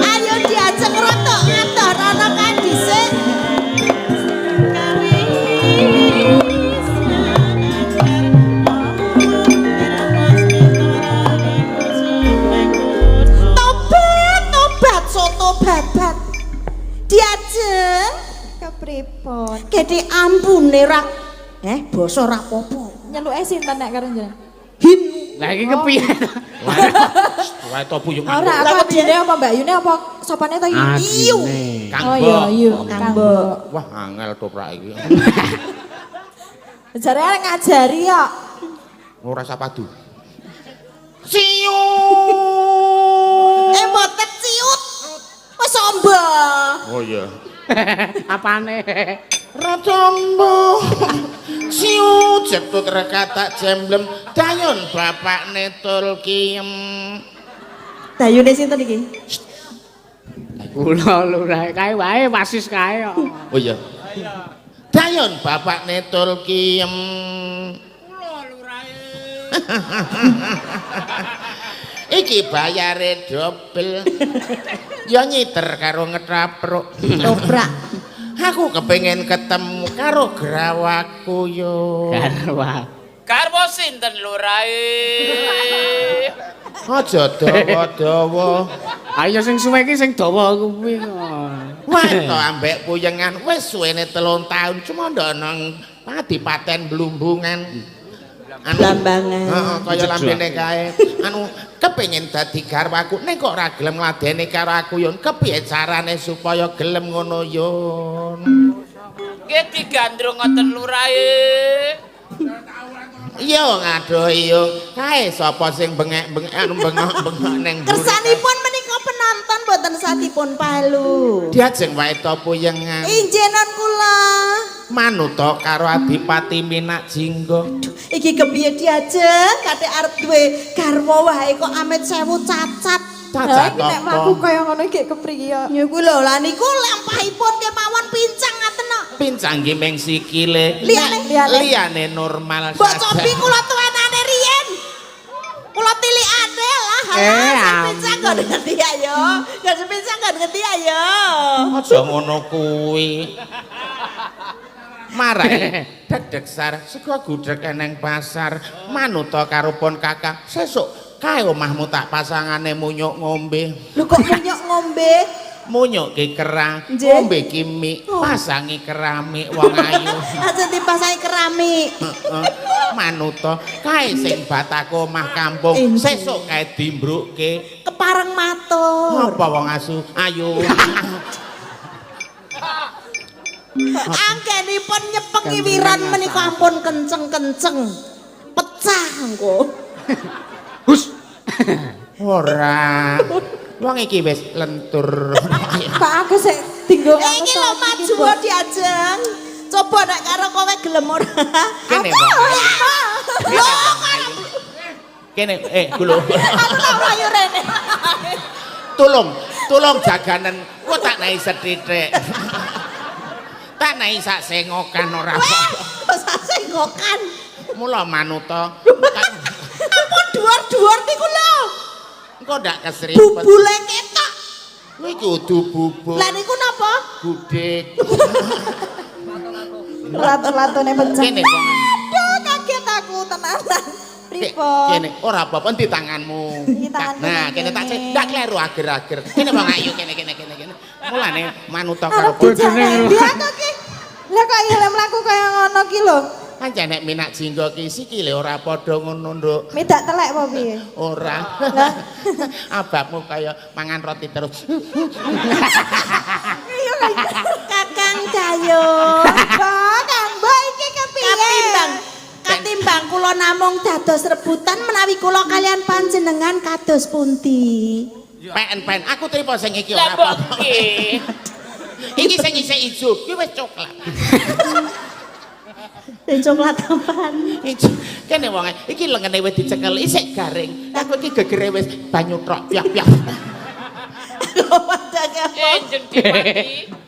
Ayo diajeng rotok ngatur ana kan dhisik. Tobat, tobat, soto babat. Diajeng Kepripun? gede ampune ra. Basa ra apa-apa. Nyeluke sinten nek karo jenengan? Hin. Lah iki kepiye? Waita puyung. Ora Lah, aku kok dia- adine apa Mbak Yune apa sopane to iki? Iyu. Adine. Kang Oh iya, Mbok. iya, Kang Kang Mbok. Mbok. Wah angel toprak iki. Jare arek ngajari kok. Ora sapadu. Siu. Mboten ciut. Wis omba. Oh iya. Apane? Ratombo. Siu ceptut rekatak jemblem dayon bapak netul kiem. Dayune sinten iki? Kula lurah kae wae wasis kae kok. Oh iya. Dayon bapak netul kiem. Iki bayare dobel. Ya nyiter karo ngetrapruk. Toprak. Aku kepengen ketemu karo grawakku yo. Garwa. Karwo sinten lurae? Aja dawa-dawa. Ayo sing suwe iki sing dawa kuwi kok. Wato ambek puyengan wis suwene 3 tahun cuma nang Padipaten Blumbungan. Lambangan. Heeh, kaya lambene kae. Anu kepengin dadi garwaku ning kok ora gelem ngladeni karo aku Yun. Kepiye carane supaya gelem ngono Yun? Nggih digandrung ngoten lurahe. Iya ngadoh iya. Kae sapa sing bengek-bengek anu bengok-bengok ning mburi. Kersanipun menika penonton boten satipun palu. Diajeng wae to puyengan. Injenan kula. Manuta karo Adipati Minak Jinggo. Iki kepiye diajeng kate arep duwe garwa wae kok amit sewu cacat. Cacat Lah nek apa? aku kaya ngono iki kepriye? Niku lho lah niku lampahipun kemawon pincang ngaten kok. Pincang nggih meng sikile. Liyane normal Mbok saja. cobi kula tuwenane riyen. Kula tilikane lah. Pincang kok ngerti ayo. Gak pincang kok ngerti ayo. Aja ngono kuwi. Marai deg-deg sar sego gudeg eneng pasar manuta karo pon kakak sesuk kae omahmu tak pasangane munyuk ngombe. Lho kok munyuk ngombe? Munyuk ki kerang, Nggih. ngombe ki mie, pasangi keramik wong ayu. Aja dipasangi keramik. Manuta kae sing batako omah kampung sesuk kae dimbrukke. Kepareng matur. Apa wong asu ayu. Anggenipun nyepengi wiran menika ampun kenceng-kenceng. Pecah engko. Hus. Ora. Wong iki wis lentur. Kok aku sik tinggo Iki lho maju diajeng. Coba nek karo kowe gelem ora. Kene, Mbak. Lho Kene, kulo. aku tak rayu rene. Tulung jaganen. Ku tak nahi sethithik. Tak nahi sak sengokan ora apa-apa. Wis senggokan. Mula manuta. Ampun dhuwur-dhuwur niku lho. Engko ndak kesripet. Bubule ketok. Kuwi kudu bubuk. Lah niku napa? Gudeg. Ratu-ratune pecah. Kene kok. Aduh, kaget aku tenanan. Pripun? Kene ora apa-apa di tanganmu. Iki tanganku Nah, kene tak kene. ndak kleru ager-ager. Kene wong ayu kene. Mulane manuta Arep karo dijane ndi aku ki? Lah kok ya mlaku kaya ngono ki lho. pancen nek Minak Jinggo ki sikile ora padha ngono, Nduk. Midak telek apa piye? Ora. Ababmu kaya mangan roti terus. Kakang Cayo. Mbak, Kang Mbak iki kepiye? Katimbang kula namung dados rebutan menawi kula kalian panjenengan kados pundi. Pen aku trimo sing iki Lah ora apa. nggih. Iki sing isih ijo, iki wis coklat. Dan coklat apaan? Ijo. Kene wong iki lengene wis dicekel isih garing. Aku iki gegere wis banyu trok piak-piak.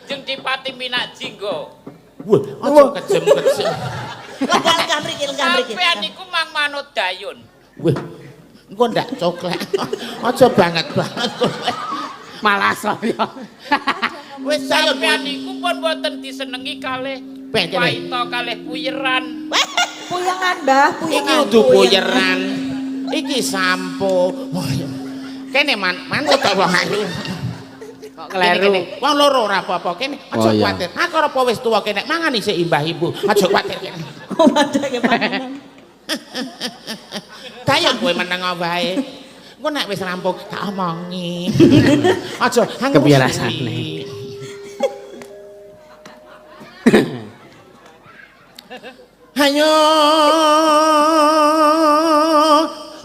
Jeng Dipati Minak Jinggo. Wah, aja kejem-kejem. Lengan mriki. Sampeyan niku mang manut dayun. Wah, engko ndak coklat. Aja banget. Malah saya. Wis saya Sampeyan niku pun boten disenengi kalih Pengen. waita kalih puyeran. Puyangan, Mbah, iki puyangan. udu puyeran. Iki sampo. Kene manut ta wong ayu. Kok kleru. Wong loro ora apa-apa kene. Aja Oh, iya. kuwatir. Aku ora apa wis tuwa kene mangan isih imbah ibu. Aja kuwatir kene. Madake panganan. Dayon kowe meneng wae. Engko nek wis rampung tak omongi. Aja Kepiye rasane? Ayo.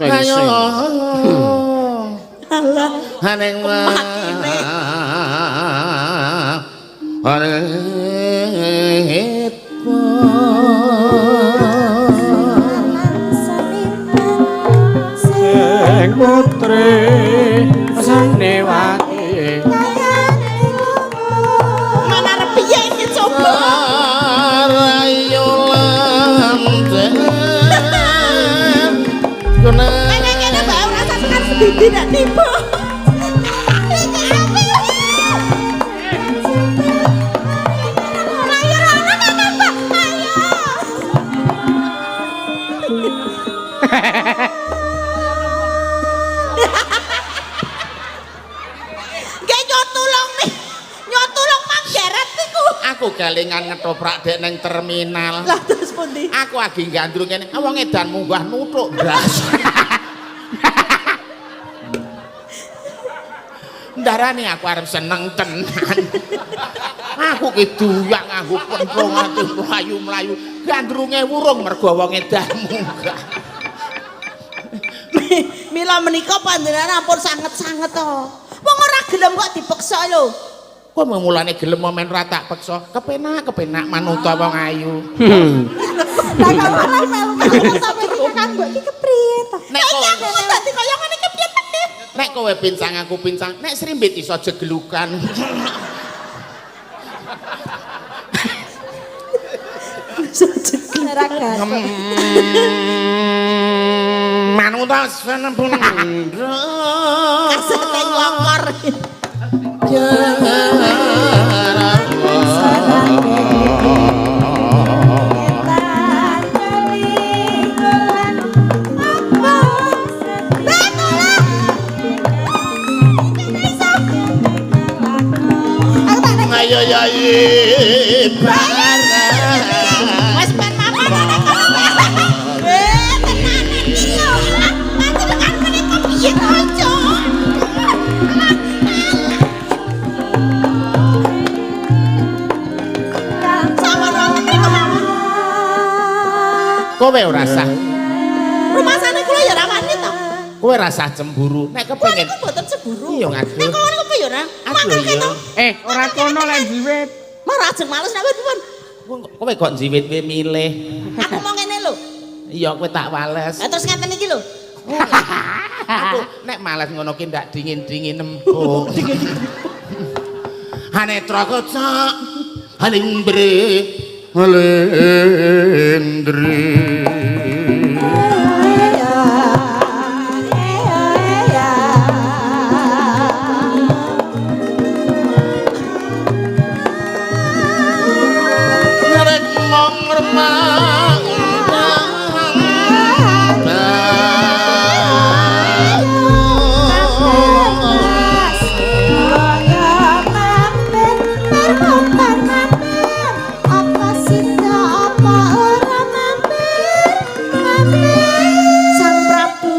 Ayo. Alah. Haneng Makine. Sing putri sanewati. Mana arep piye iki coba? Kene Mbak ora sasekan sedidi nek tiba. Iki apik. Ayo ana kan Mbak. Ayo. Nggih nyotulung nih. Nyotulung Mang Geret niku. Aku galengan ngetoprak dek neng terminal. Lah terus pundi? Aku lagi gandrung kene, wong edan munggah nutuk blas. Ndarane aku arep seneng tenan. Aku ki duyak nganggo penthong atus mlayu-mlayu, gandrunge wurung mergo wong edan munggah. Mila menika panjenengan ampun sanget-sanget to. Wong ora gelem kok dipeksa lho. Kok mulane gelem men ra tak peksa, kepenak manut wong ayu. Lah kok malah melu-melu sampe kan mbok iki kepriye to? Nek Aku kok dadi kaya ngene iki piye meneh? nek kowe pincang aku pincang, nek srimbit iso jegelukan. Neraga. Manut senempun. Kasete nglokor. Ayo ya Wes ben mama ana tenanan iki lho. Panjenengan menika piye kanca? Sama wong menika mawon. kowe ora sah. Rumasane kula ya ra wani to. Kowe ora sah cemburu. Nek Kula kepengin niku mboten cemburu. Iya, ngaduh. Nek kula niku ya ora. Mangkel iya. to. Ora kono lek jiwit. Marah ajeng males nek pripun? Kowe kok njiwit kowe milih. Aku mau ngene lho. Iya kowe tak wales. Lah terus ngeten iki lho. Aku nek males ngono ki ndak dingin-dingin empuk. Hanetra kocak halindre halindre. Ngarep mong remang Sang Prabu.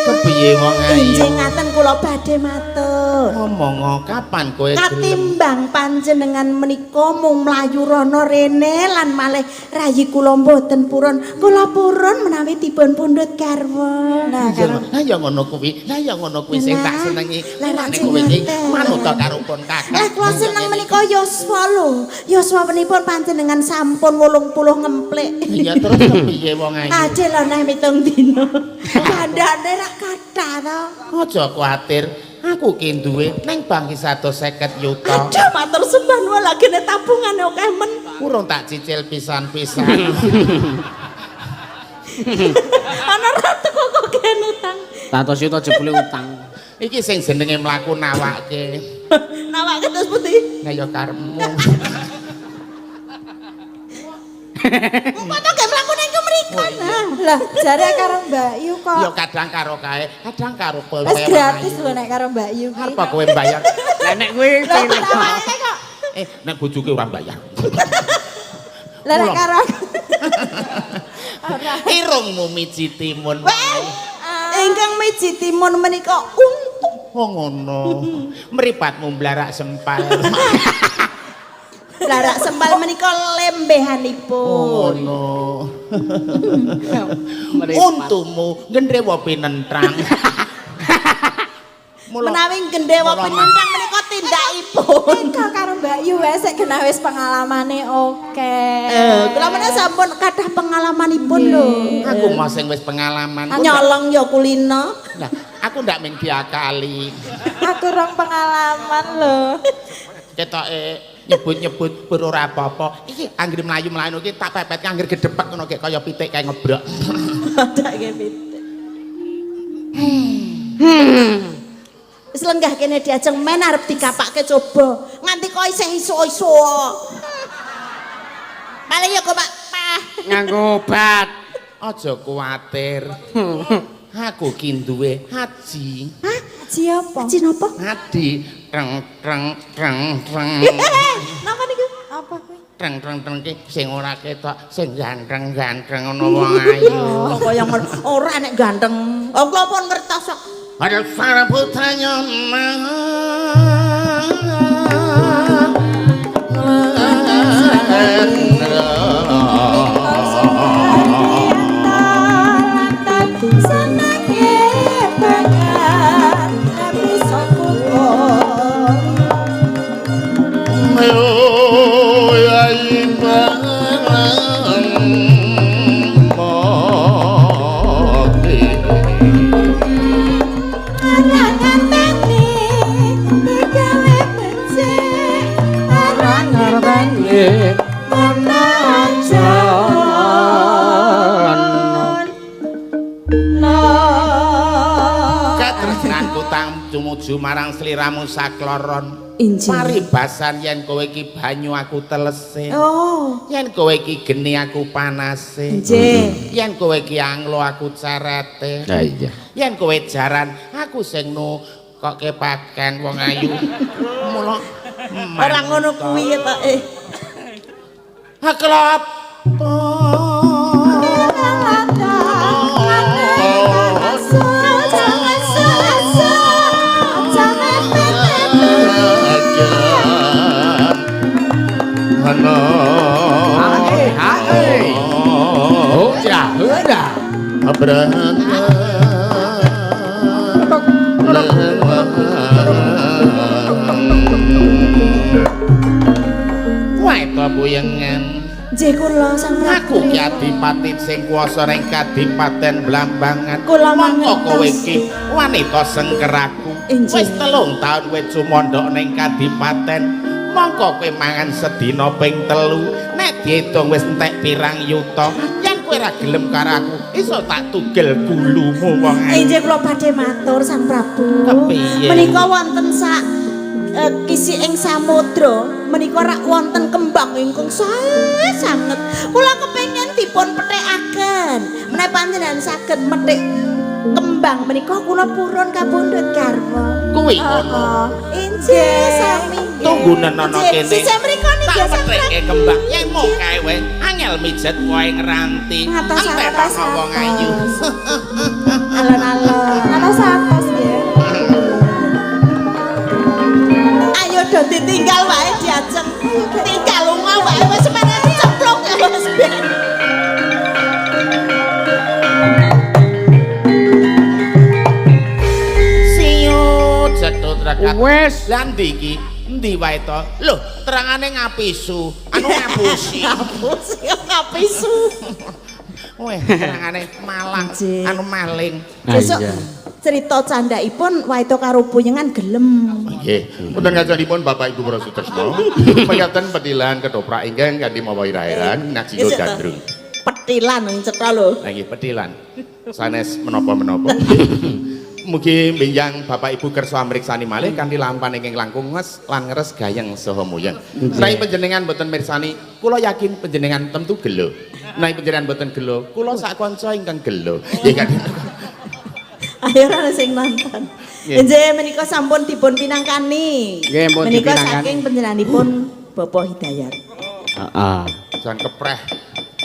kepiye wong ayu Injing ngaten kula badhe matur. ngomong kapan kowe gelem Katimbang panjenengan menika mung mlayu rono rene lan malih rayi kula mboten purun. Kula purun menawi dipun pundhut garwa. Nah, lah ya ngono kuwi sing tak senengi Lah, nek lajeng kowe iki ngaten. manut karo pun kakak Lah kula seneng menika yuswa lho. Yuswanipun panjenengan sampun 80 ngemplik. iya terus kepiye wong ayu Aja lho neh 7 dina. Bandane rak kathah to. aja kuwatir aku ki duwe ning bank 150 yuta Aduh matur sembah nuwun lagi nek tabungane akeh men. urung tak cicil pisan-pisan Ana ratu kok gen utang. Tatos yuta jebule utang. iki sing jenenge mlaku nawake Nawake terus putih. nah ya karepmu Mumpun to ge mlaku ning mriko. Lah jare karo Mbak Yu ya kok kadang karo kae kadang karo kowe wis gratis lho nek karo Mbak Yu ki. apa kowe bayar Lah nek kuwi Lah awake kok. nek bojoke ora bayar Lah nek Pulang. karo irungmu miji timun Ingkang miji timun menika untung. oh ngono mripatmu mblarak sempal Larak sempal menika lembehanipun. ngono untumu gendrewo pinentrang Menawi gendhewa penentang menika tindakipun. Eka karo Mbak Yu wae sik genah wis pengalamane oke. Kula menika sampun kathah pengalamanipun lho. aku mau sing wis pengalaman Nyolong ya kulino. nah aku ndak mung diakali Aku rong pengalaman lho. ketoke nyebut-nyebut ora apa-apa iki anggere mlayu-mlayu iki tak pepet anggere gedepek ngono kayak kaya pitik kayak ngebrok Dak pitik. Wis lenggah kene diajeng men arep dikapakke coba. Nganti kok isih iso-iso. Paling ya kok Pak. nganggo obat. aja kuwatir aku ki duwe haji Hah? Haji apa? Haji napa? hadi treng treng treng treng Napa niku? Apa treng ki sing ora ketok sing ganteng-ganteng ngono wong ayu. Kok kaya ngono. Ora nek ganteng. Oh kula pun ngertos kok. Ada para putranya tumuju marang sliramu sakloron. Paribasan yen kowe iki banyu aku telese. Oh. Yen kowe iki geni aku panase. Nggih. Yen kowe iki anglo aku cerete. Ha iya. Yen kowe jaran aku sing kok kepaken wong ayu. Mula Ora ngono kuwi to. Haklop. Wae to buyengan. Nggih kula Sang Prabu. Aku ki adipati sing kuwasa ning Kadipaten Blambangan. Kula mongko kowe mangertos. iki wanita sengkeraku. Injih. Wis 3 taun kowe cumandhak ning Kadipaten. Mongko kowe mangan sedina ping 3. Nek diitung wis entek pirang yuta. Yen kowe ora gelem karo aku, iso tak tugel gulumu wong ayu. Injih kula badhe matur Sang Prabu. Kepiye? Menika wonten sak kisi ing samudra menika rak wonten kembang ingkang sae sanget. Kula kepengin dipun pethikaken. Menawi panjenengan saged methik kembang menika kula purun kapundhut garwa. Kuwi ngono. Injih sami. Tunggu nenono kene. Sisih mriku niki Tak Sang petreke Prabu. kembang yen mung kae wae angel mijet wae ngeranti. Atas-atas, wong ayu. Alon-alon. Atas nggih. Ayo do ditinggal wae diajeng. Tinggal lunga wae wis meneh cemplung ya wis. Siyo cetut rekat. Wes. Lah ndi iki? Endi wae to? Lho, terangane ngapisu. Anu ngapusi. Ngapisu. Weh, terangane malang, Nggih. anu maling. Besok cerita candhaipun wae to karo puyengan gelem. Nggih. Punten kacanipun Bapak Ibu para Sutresna. Meyaten petilan ketoprak ingkang kanthi mawa irahan Naksiko Besok to. Gandrung. Petilan nang cetha lho. Lah nggih petilan. Sanes menapa-menapa. Mugi benjang Bapak Ibu kersa amriksani malih kanthi lampan ingkang langkung nges lan ngeres gayeng saha muyeng. Nek panjenengan boten mirsani, kula yakin panjenengan tentu gelo. Nek panjenengan boten gelo, kula sak kanca ingkang gelo. Nggih kan. Ayo ora sing nonton. Nggih. Nggih menika sampun dipun pinangkani. Nggih, pun Menika dipinangkani. saking panjenenganipun Bapak Hidayat. Heeh. Jan kepreh.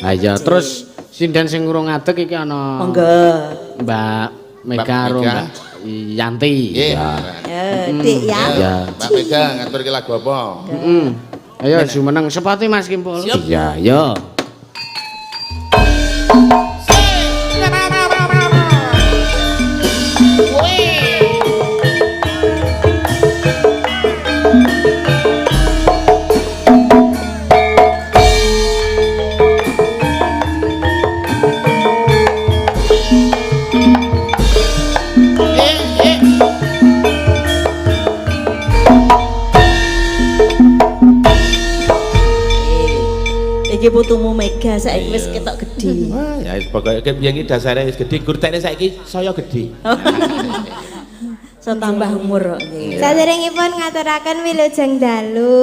Ha iya, terus sinden sing urung ngadeg iki ana Monggo. Mbak Mega karo Mega. Mbak Yanti. Nggih. Dik ya. Ya. Mbak Mega ngaturke lagu apa? Ayo jumeneng sepati Mas Kimpul. Siap. Iya, yo. Iki putumu Mega saiki wis ketok gedhe. Wah, ya wis pokoke biyen iki dasare wis gedhe, gurtene saiki saya gedhe. So tambah umur kok nggih. Saderengipun ngaturaken wilujeng dalu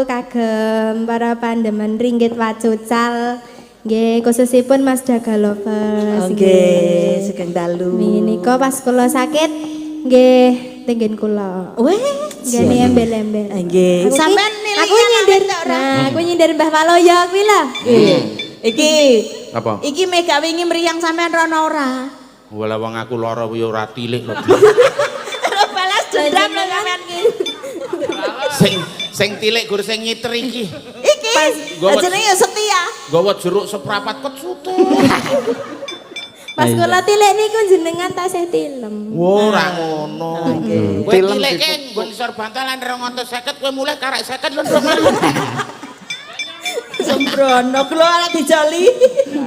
kagem para pandemen ringgit wacucal. Nggih, khususipun Mas Daga Lovers. Nggih, sugeng dalu. Menika pas kula sakit nggih tenggen kula. Wes. Nggih embel-embel. Nggih. Aku ki- Sampeyan Aku nyindir. Nah, aku nyindir Mbah Waloyo kuwi lho. Iki. Apa? Iki mega wingi mriyang sampean rono ora? Wala wong aku lara kuwi ora tilik lho. Balas dendam lho sampean iki. Sing tilik gur sing nyiter iki. Iki jenenge setia. Gawa jeruk seprapat kecute. Pas kula tilik niku jenengan tasih tilem. Ora ngono. Kowe Tilem tilik gitu. kan nggon isor bantalan 250 kowe mulai karek 50 lho nduk. Sembrono kula arek dijoli.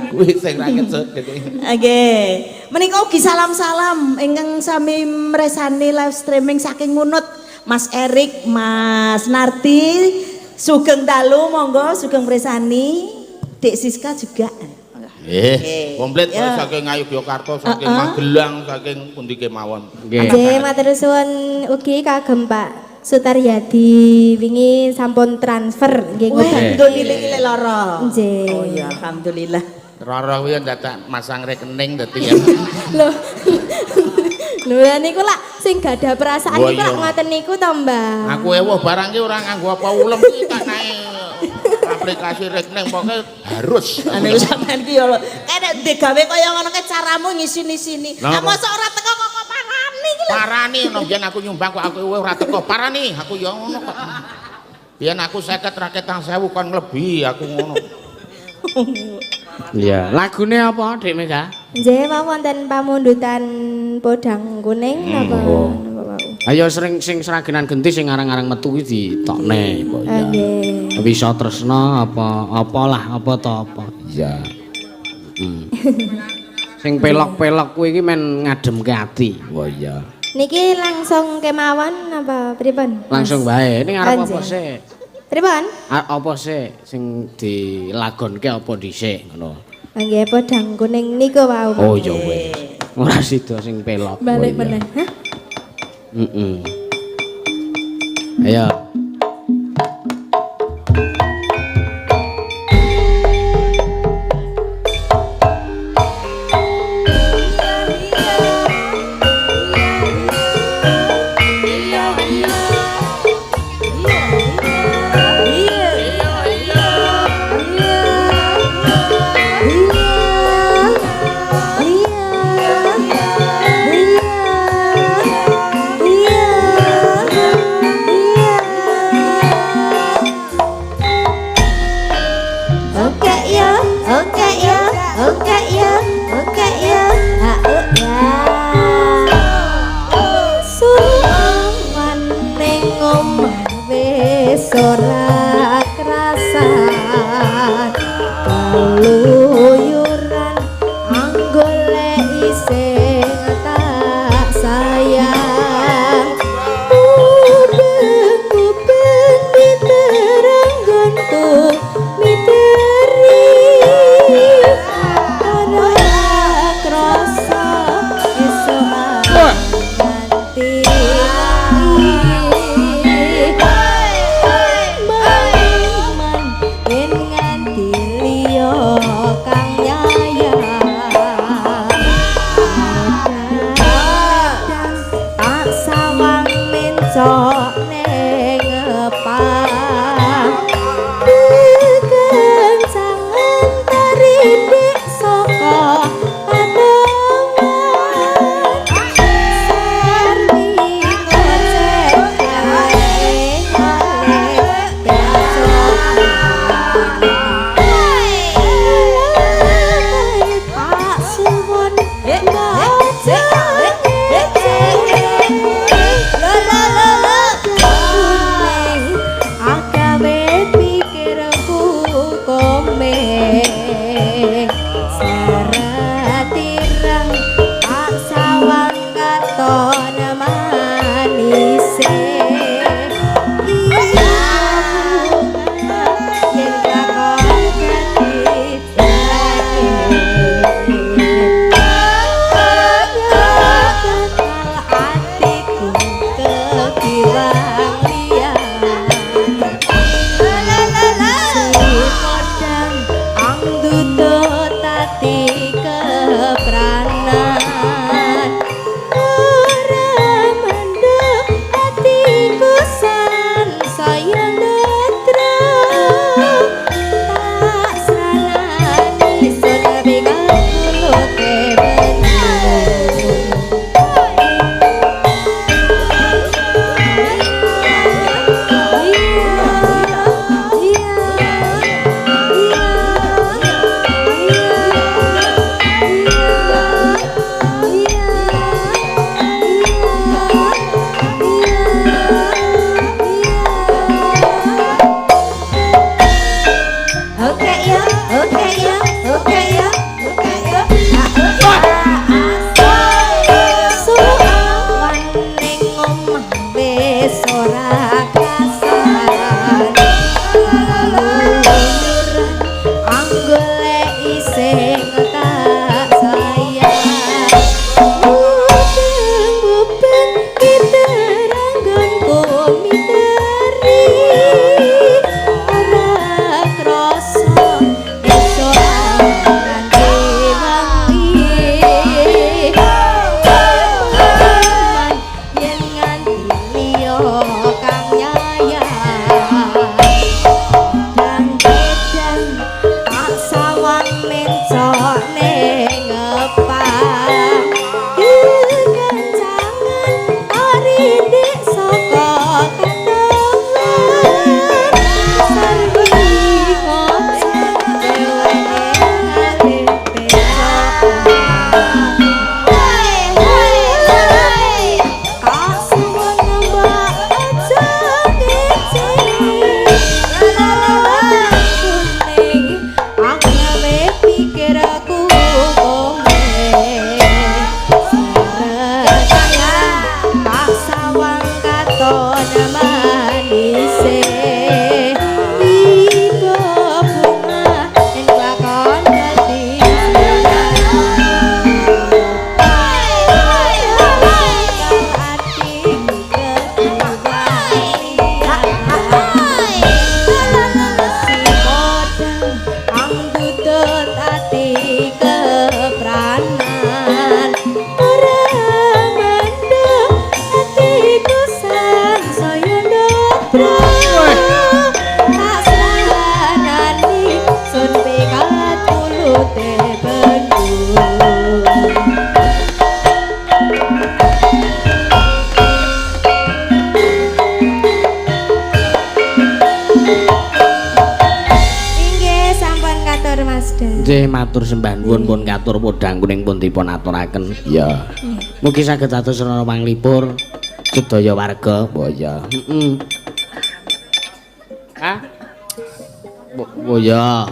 Kuwi sing ra kecut gitu. Nggih. Menika ugi salam-salam ingkang sami mresani live streaming saking Ngunut. Mas Erik, Mas Narti, Sugeng dalu monggo Sugeng mresani. Dek Siska juga. Komplit saking Ngayogyakarta, saking Magelang, saking pundi kemawon. Nggih, matur suwun ugi kagem Pak Sutaryadi wingi sampun transfer nggih Nggo nilai lara. Nggih. Oh ya, alhamdulillah. Rara kuwi dadak masang rekening dadi ya. Loh. Lho niku lak sing gadah perasaan Oh, niku lak iya. ngoten niku to, Mbah. Aku ewuh barang ki ora nganggo apa ulem ki tak naik aplikasi rekening pokoke harus. Ane sampean ki ya lho. Nek digawe kaya ngono ke caramu ngisi-sini. Lah, Lah mosok ora teko kok parani ki lho. Parani no biyen aku nyumbang kok aku ora teko parani aku ya ngono kok. Biyen aku 50 raketan 1000 kon nglebi aku ngono. Iya, lagune apa Dik Mega? Nggih, wonten pamundutan podang kuning napa Oh. napa wau. Ayo sering sing seragenan genti sing arang-arang metu kuwi ditokne mbok ya. Nggih. Bisa tresno apalah apa to apa. Iya. Sing pelok-pelok kuwi iki men ngademke ati. Wah iya. Niki langsung kemawon apa pripun? Mas? Langsung bae. Ning arep apa Anjir. sih? Pripun? Apa sih sing dilagonke apa dhisik ngono? Nggih, podang kuning niku wau. Oh iya wis. Ora sida sing pelok. Balik Oh, iya. meneh. Hah? Ayo. Oke ya, oke ya, oke ya, oke ya, Suwan ning omah wis ora krasan kaluyuran anggoleki sing tak sayang Ubeng-ubeng miteranggonku miteri ora krasa iso nganti man yen nganti liya ati kepranan orang mendem atiku sansaya ndobro tak sanani sun pikat kulute bendung. Inggih sampun katur Mas Den. Nggih matur sembah nuwun pun katur podhang kuning pun dipun aturaken. Ya. Mugi saged dados rara panglipur sedaya warga. Oh ya. Heeh. Hah? Oh ya.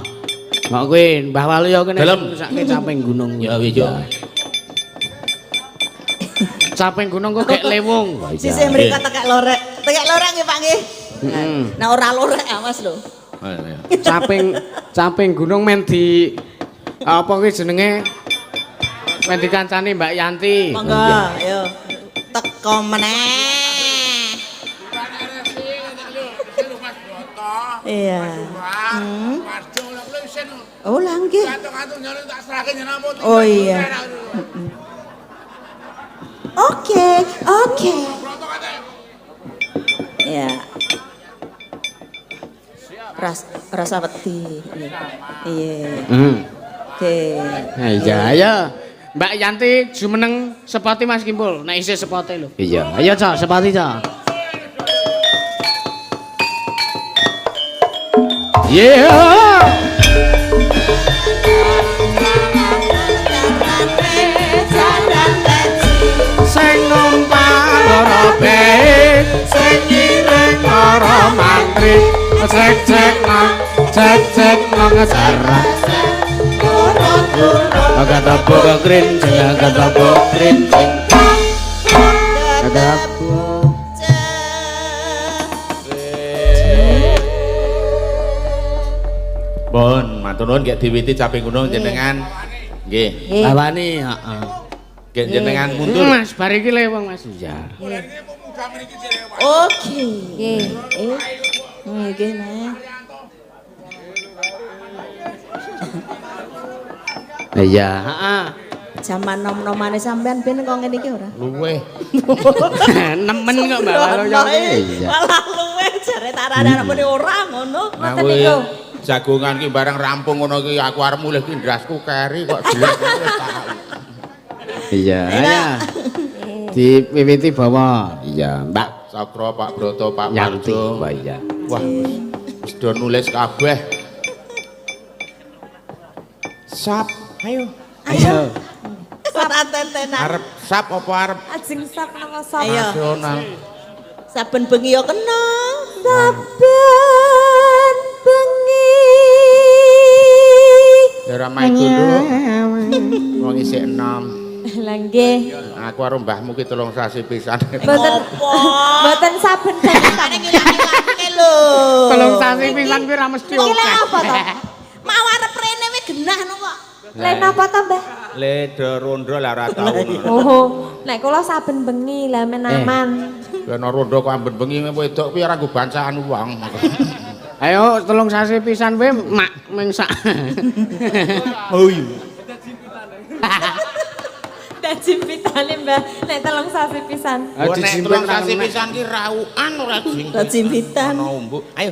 Kok kuwi Mbah Walu ya kene Dalem. sakne caping gunung. Ya wis ya. Caping gunung kok gek lewung. Oh, iya. Sisih mriko tekek lorek nggih Pak nggih. Heeh. Nah ora lorek awas lho. Caping gunung men di apa kuwi jenenge men dikancani Mbak Yanti. Monggo, ayo. Teko meneh. Iya. Oh, lah nggih. Oh iya. Oke. Ya. Rasa wedi. Iya. Oke. Nah, iya, ayo. Mbak Yanti jumeneng sepati Mas Kimpul. Nek isih sepote lho. Iya. Ayo, Cok, sepati, Cok. Yeah. Sing numpang gorobe, sing ngiring para mantri, cek-cek nang acara. Agak apa krin, agak apa krin, agak apa. Pun matur nuwun nggih diwiti caping gunung jenengan. Nggih. Bawani, heeh. Nggih jenengan mundur. Mas, bar iki leweng Mas. Iya. Oke. Nggih. Nggih, Nek. Iya, heeh. Zaman nom-nomane sampean ben kok ngene iki ora? Luweh. Nemen kok Mbak Walu ya. Iya. Malah luweh jare tarane muni ora ngono. Nah kuwi jagongan ki bareng rampung ngono ki aku arep mulih ki ndrasku keri kok jelek wis tak. Iya, ya. Diwiwiti bawa. Iya, Mbak Sakra Pak Broto Pak Yanti. Parjo. Wah, iya. Wah, wis do nulis kabeh. Sap, ayo. Ayo. Saranten-tenan. Arep sap apa arep Ajeng sap nang sap. Ayo. nasional? Saben bengi ya kena. Saben bengi. Ya ora main dulu. Wong isih 6. Lah nggih. Aku karo mbahmu ki 3 sasi pisan. Mboten saben bengi. Ane ngilang-ilangke lho. Tolong sasi pisan kuwi ora mesti Iki lek oke. apa to? Mau arep rene wis genah no kok. Lek napa to, Mbah? Le de rondo lah ora tau. Oh, nek kula saben bengi lah menaman. Kena rondo kok amben bengi wedok kuwi ora nggo bancaan wong. Ayo tolong sasi pisan kowe mak ming sak. Oh iya. Dadi pitane, Mbah, nek telung sasi pisan. Oh, nek 3 sasi pisan ki raukan ora jing. Jimpitan. Ana umbuk. Ayo.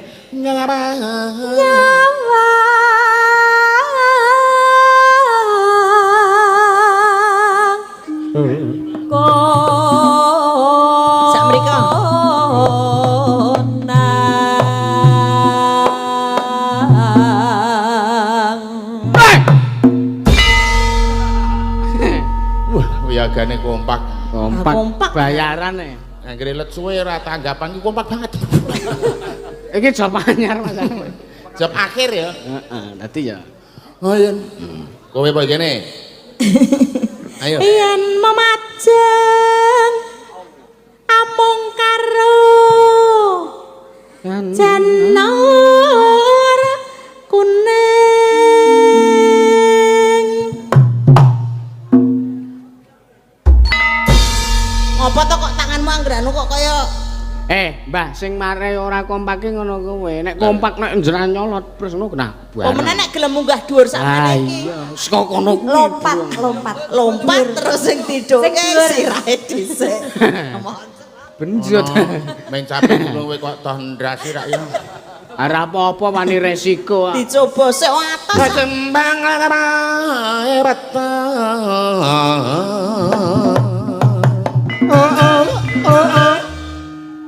Sak mriko. Wah, wiyagane kompak. Kompak bayaran e. Anggere let suwe ora tanggapan ki kompak banget. Iki job anyar Mas. Job akhir ya. Heeh, dadi ya. Oh iya. Kowe apa kene? Ayo. Yen memajeng amung karo janur kuning. Apa to kok tanganmu anggranu kok kaya Mbah sing mare ora kompake ngono kuwi. Nek kompak nek njeran nyolot presno kena. Oh menek nek gelem munggah dhuwur sampeyan iki. Saka kono kuwi. Lompat Terus sing tiduke sirahe dhisik. Benjut. Meng capek kowe kok toh ndrasi rak ya. Ora apa-apa wani resiko. Dicoba sik atas. Kembang rata.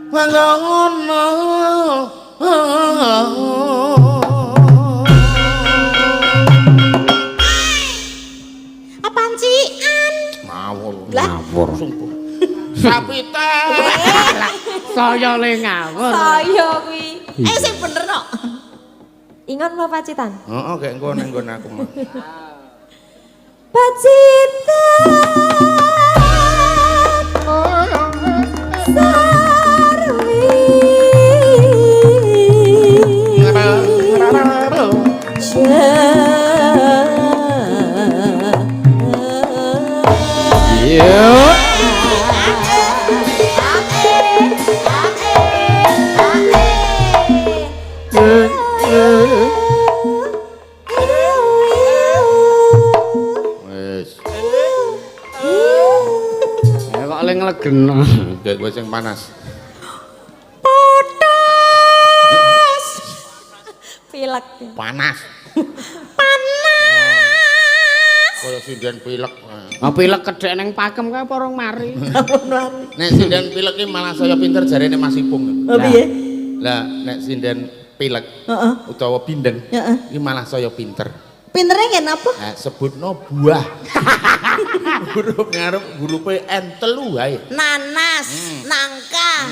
Wangono. Apaan cian? Ngawur. Ngawur. Sapite. Saya le ngawur. Saya kuwi. Sing bener kok. Ingat lo Pacitan? Heeh, kayak engko ning nggon aku mah. Wis. Ya kok le nglegeno. Kayak kowe sing panas. Pilek. Panas. Kaya sinden pilek. Oh pilek kedhek ning pakem kae apa rong mari. Nek sinden pilek iki malah saya pinter jarene Mas Ipung. Oh piye? Lah nek sinden pilek utawa binden iki malah saya pinter. Pintere ngen apa? Nah, sebutno buah. Huruf ngarep hurufe N telu wae. Nanas, nangka.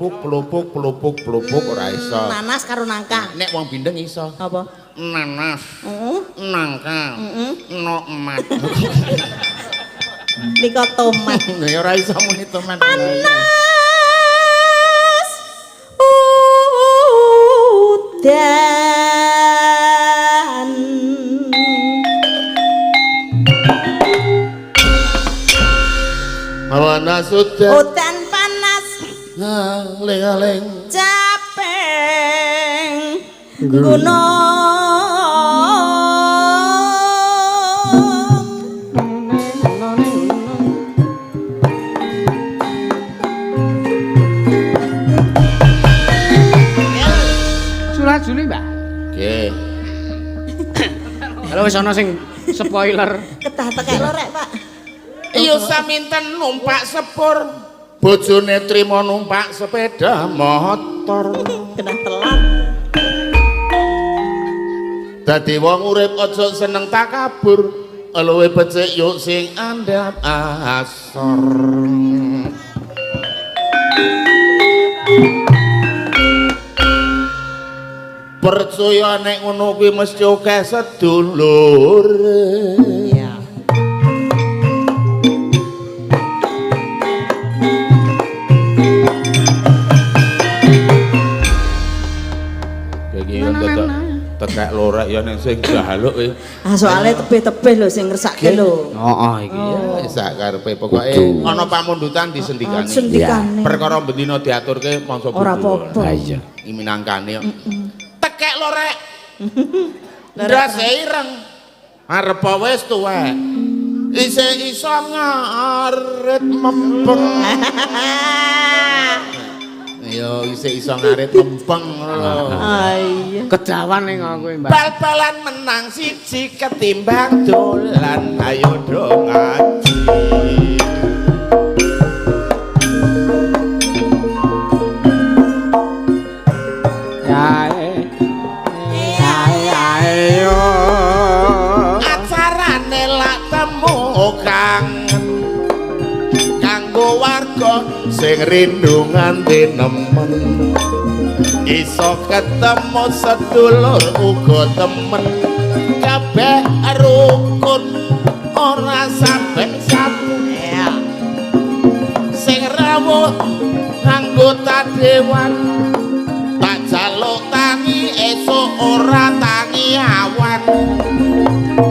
Pelupuk ora iso. Nanas karo nangka. Nek wong bindeng iso. Apa? Nanas, nangka, emat. Nika tomat. Nek ora iso muni tomat. Panas. Udan. Awana sudah. Udan panas. Aling-aling. Capeng. Gunung. Surat Juli, Mbak. Nggih. Halo wis ana sing spoiler. Ketah tekek lorek, Pak. Iya saminten numpak sepur. Bojone trimo numpak sepeda motor. Kena telat. Dadi wong urip aja seneng takabur. Luwe becik yuk sing andhap asor. Percaya nek ngono kuwi mesti akeh sedulur. Iya. Iki yo tekek lorek ya ning sing jaluk iki. Ah soalnya tebih-tebih lho sing ngersake lho. Heeh iki ya. Sak karepe pokoke ana pamundutan disendikani. Sendikane. Perkara bendina diaturke mangsa bodho. Ora apa-apa. Ha iya. Iki minangkane kok. Tekek lorek. Ndrase ireng. Arep wis tuwek. Isih iso ngarit mempeng. Yo isih iso ngarit mempeng lho. Iya. Kedawan ning aku Mbak. Bal-balan menang siji ketimbang dolan. Ayo dong ngaji. Ayo. Acarane lak temu kangen kanggo warga sing rindu nganti nemen. Iso ketemu sedulur uga temen. Kabeh rukun ora saben-saben. Sing rawuh anggota dewan tak jaluk tangi esuk ora tangi awan.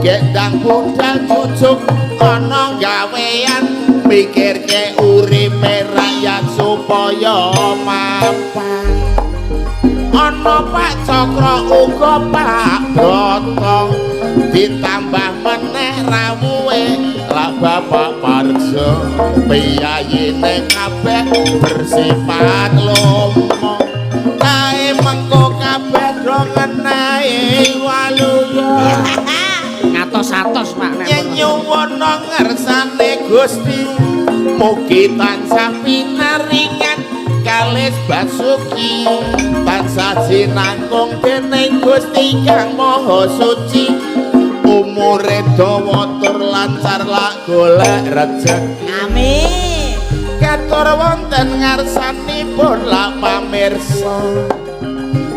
Gendang budal jujuk ana gawean mikirke uripe rakyat supaya mapan ana Pak Cakra uga Pak Broto ditambah meneh rawuhe lah Bapak Parjo piyayine kabeh bersifat lomo kae mengko kabeh do ngenahi waluya ngatos-atos Pak nek nyuwun ngersane Gusti mugi tansah pinaringan kalis basuki tansah sinangkung dening Gusti Kang Maha Suci umure dawa tur lancar lak golek rejeki Amin. katur wonten ngarsanipun lak pamirsa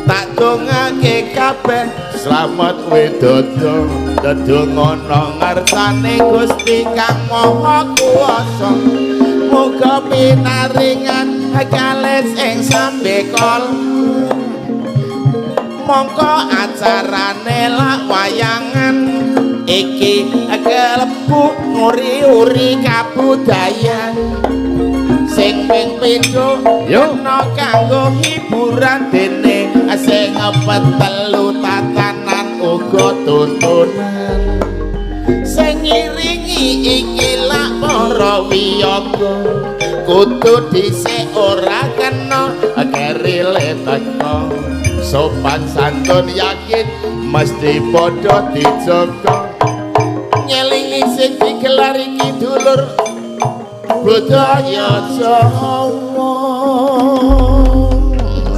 tak dongake kabeh slamet widodo dedongono ngarsane Gusti Kang Maha Kuwasa muga pinaringan kalis ing sambekol mongko acarane lak wayangan iki kelebu nguri-uri kabudayan sing ping pindho ana kanggo hiburan dene sing petelu tatanan uga tuntunan sing ngiringi iki lak para wiyaga kudu dhisik ora kena kerile teka sopan santun yakin mesti padha dijaga nyelingi sing digelar iki dulur budaya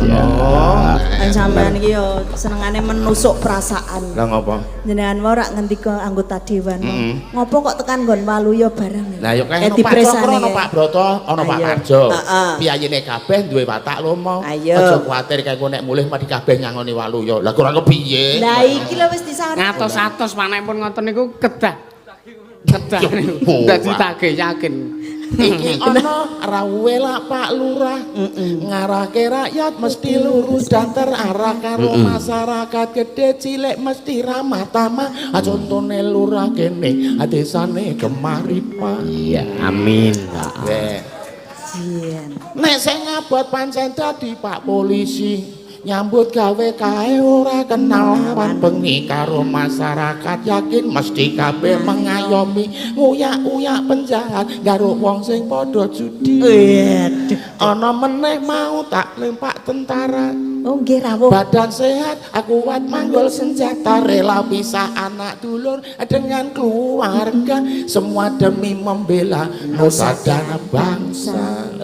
Jawa. Kan sampean iki yo senengane menusuk perasaan. Lah ngopo? Jenengan wae ora ngendika anggota dewan. Ngopo kok tekan nggon waluya barang. Lah yo kae Pak Cakra ana Pak Broto, ana Pak Parjo. Piyayine kabeh duwe watak lomo. Aja kuwatir kae nek mulih mati kabeh nyangoni waluya. Lah kurang kepiye? Lah iki lho wis disarep. ngatos-atos Pak nek pun ngoten niku kedah dadi tagih yakin iki ana rawuhe lak Pak Lurah ngarahke rakyat mesti lurus dan terarah karo masyarakat gede cilik mesti ramah tamah contone lurah kene desane Kemaripan iya amin nek sing ngabot pancen dadi Pak Polisi nyambut gawe kae ora kenal lawan bengi karo masyarakat yakin mesti kabeh mengayomi nguyak-uyak penjahat karo wong sing padha judi ana meneh mau tak lempak tentara oh nggih rawuh badan sehat aku kuat manggul senjata rela pisah anak dulur dengan keluarga semua demi membela nusa dan bangsa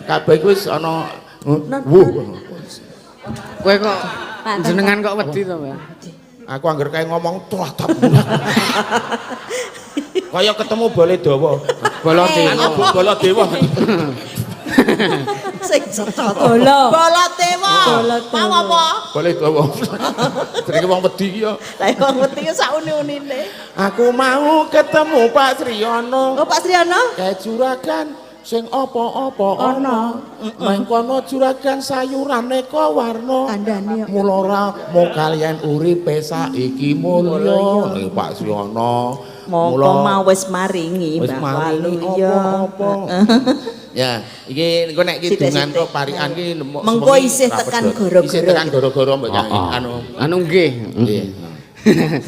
kabeh wis ana kowe kok jenengan kok wedi to Mbak Aku anggar kayak ngomong turatap. Kayak ketemu Bale Dawa. Baladewa. Baladewa. Sing cocok. Baladewa. Mau apa? Bale Dawa. Jenenge wong wedi iki ya. Lah wong wedi ya sak uni-unine. Aku mau ketemu Pak Sriono. Oh Pak Sriono? Kayak juragan sing apa-apa ana. Nang kono juragan sayuran neka warna. Kandhane mula ora mau kalian uripe saiki mulya. Pak Sriono. Mongko mau wis maringi Mbak Walu ya. Ya, iki engko nek iki dungan kok parikan iki mengko isih tekan gara-gara. Isih tekan gara-gara Mbak anu nggih.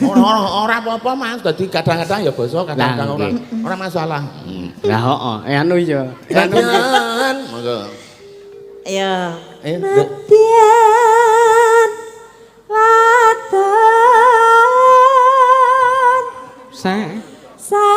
Ora apa-apa Mas, dadi kadang-kadang ya basa kadang-kadang ora masalah. Lah heeh, anu ya. Kadang monggo. Ya. Netian laton sarta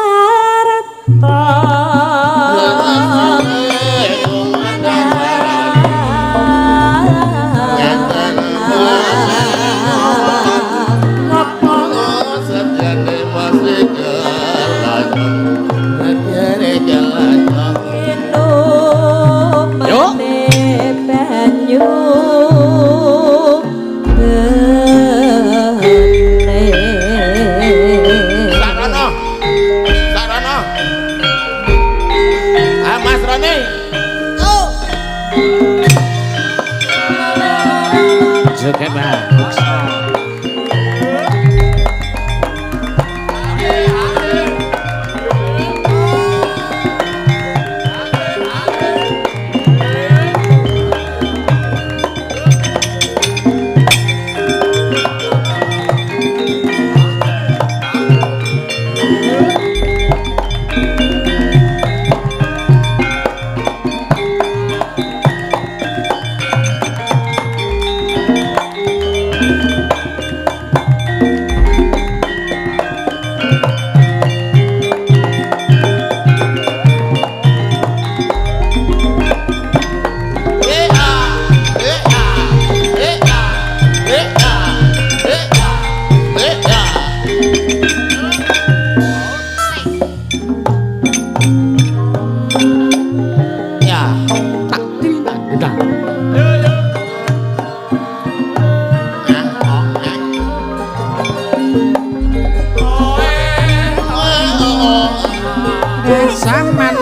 Joget bagus. saman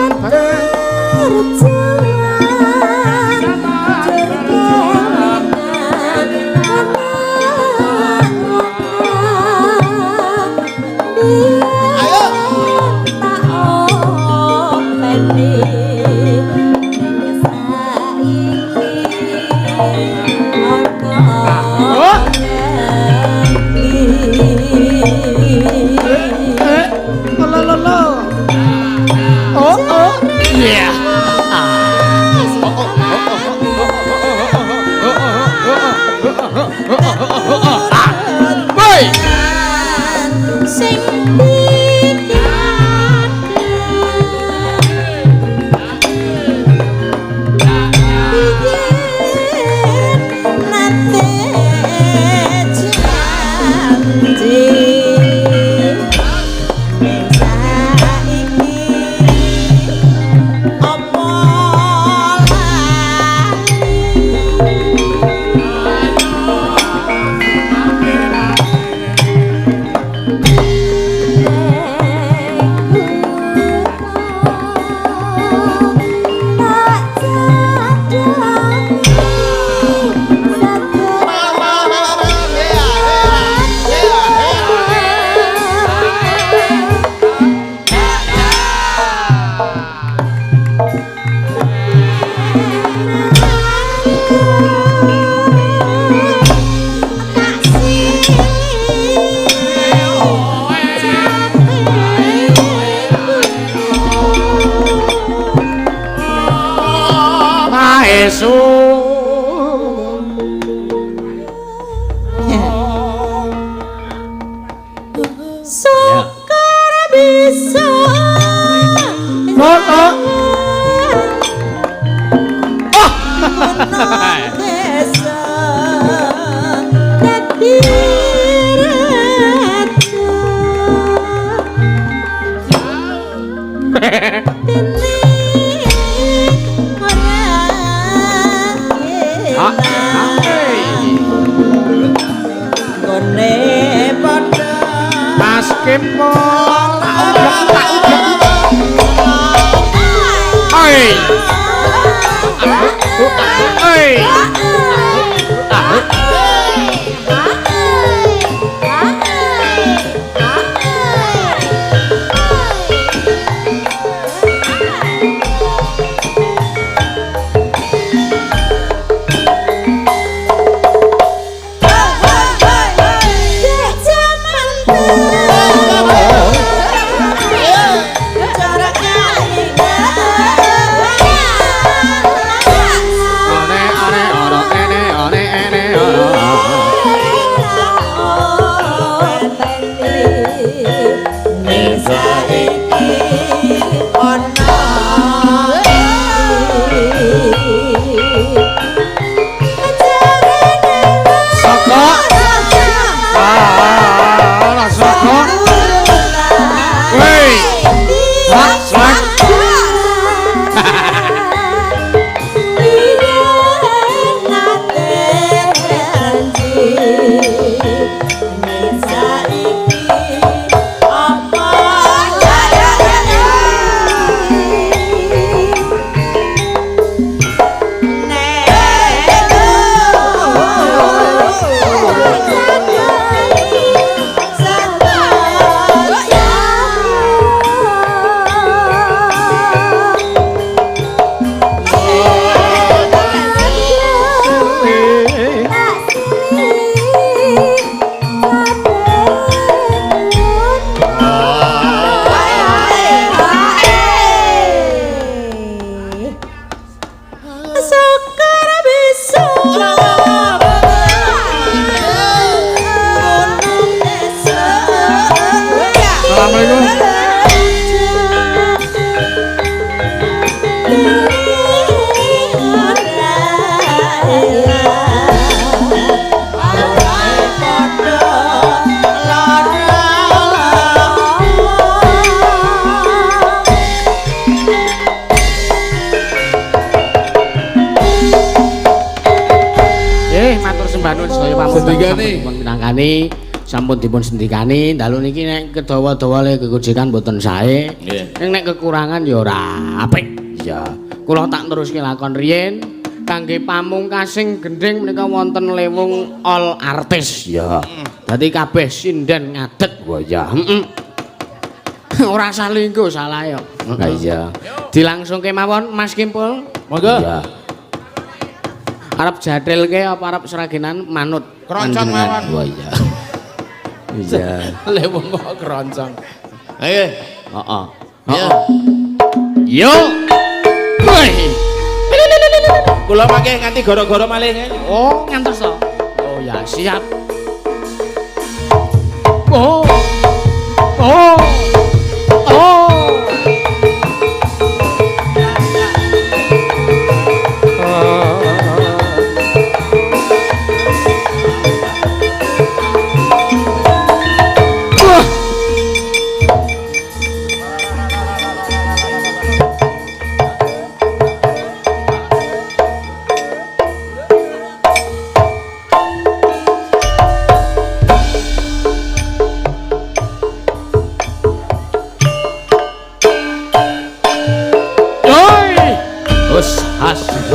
sampun dipun sendikani dalu niki nek kedawa-dawa le kegojekan mboten sae. Nggih. Ning nek kekurangan ya ora apik. Ya. Kula tak teruske lakon riyin kangge pamungkasing gendhing menika wonten lewung all artis ya. Dadi kabeh sinden ngadet wah ya. Ora salinggo salah ya. Ha iya. Dilangsungke mawon Mas Kimpul. Monggo. Iya. Arep jadrilke apa arep seragenan manut Keroncong mawon. Wah iya. Iya. Lewung kok keroncong. Ayo. Heeh. Yo. Yo. Woi. Kula mangke nganti goro-goro malih. Oh, ngantos to. Oh ya, siap. Oh. Oh. Oh.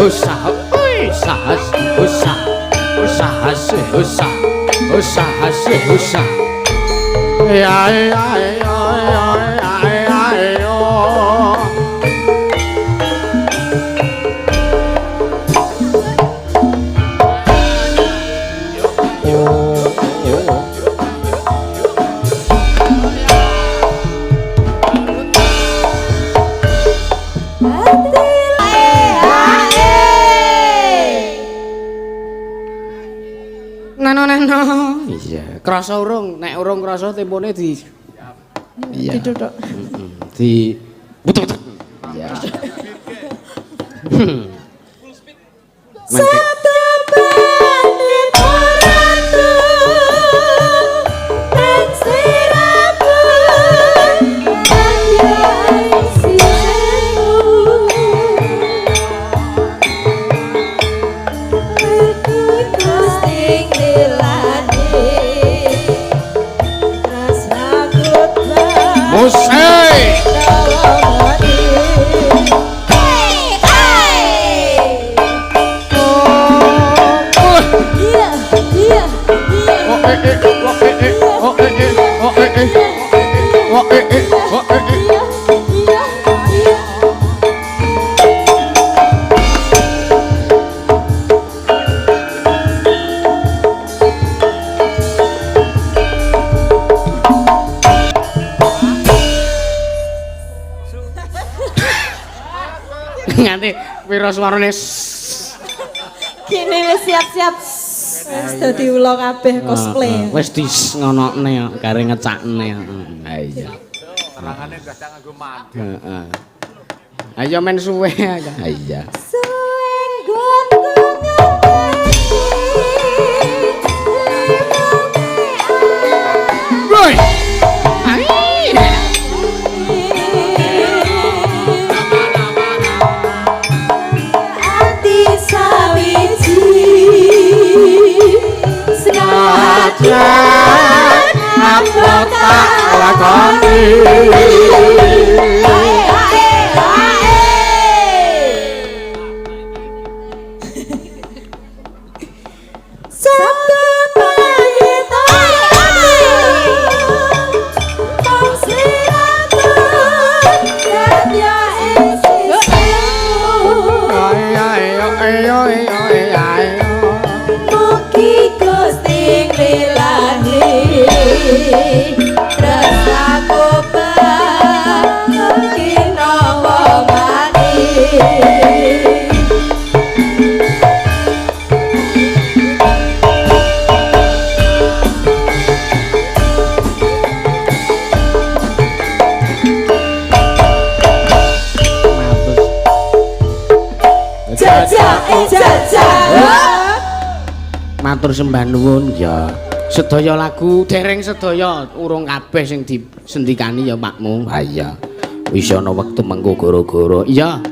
Usah. Nano. Iya, krasa urung, nek urung krasa tempone di iya. Dituthuk. Di butuh. Iya. Satu bandit oratu dan sirapu ayai sisemu berkutus ting dilani rasa kutbah Musik. Nganti pira suarane Kini wis siap-siap. Wis dadi ula kabeh cosplay. wis disngonokne kare ngecakne. Ha iya. Terangane dadak nganggo mandi. Heeh. Ayo men suwe aja. Ha iya. Sueng gongongan Woi. ati sawiji senajan apa tak lakoni Matur sembah nuwun ya. Sedaya lagu dereng sedaya urung kabeh sing disendikani ya makmu. Ha iya. Wis ana wektu mengko goro-goro. Iya.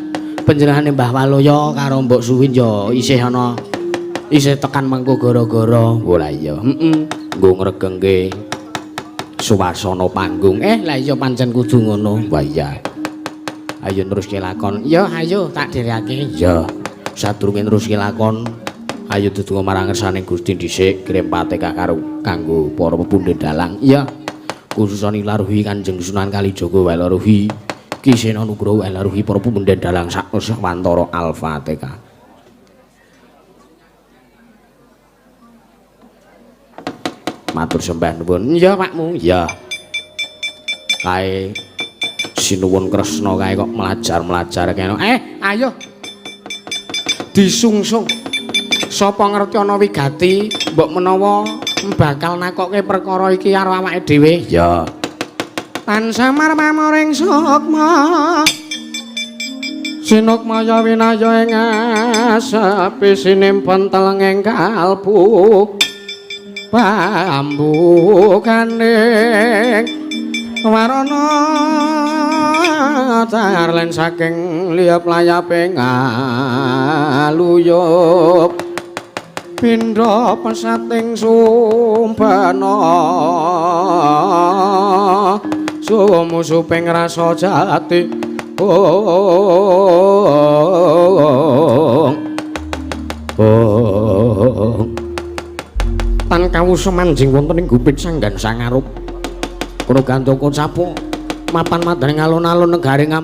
Panjenengane Mbah Waloya karo Mbok Suwin ya isih ana isih tekan mengko goro-goro. Oh la iya. nggo ngregengke suasana panggung. Lah iya pancen kudu ngono. Wah iya. Ayo neruske lakon. Ya ayo tak dherekake. Ya. Sadurunge neruske lakon, ayo dedonga marang ngersane Gusti dhisik grempate karo kanggo para pepundhen dalang. Iya. Khususane laruhi Kanjeng Sunan Kalijaga Welaruhi, Ki Sena Nugroho Welaruhi para pepundhen dalang sak Wantara Al-Fatihah. Matur sembah nuwun. Ya Pakmu. Ya. Kae sinuwun Kresna kae kok melajar kene. Ayo. Disungsung. Sapa ngerti ana wigati mbok menawa bakal nakokke perkara iki karo awake dhewe? Ya. Tansah marmaring sukma. Sinukmaya winaya ing asepi sinimpen telenging kalbu. Pambukaning warana tarlen saking liya playape ngaluyup pindha pesating sumpana sumusuping rasa jati tan kawusa manjing wonten ing gupit sanggan sangarup kula gantoko capo mapan madaning alun-alun negari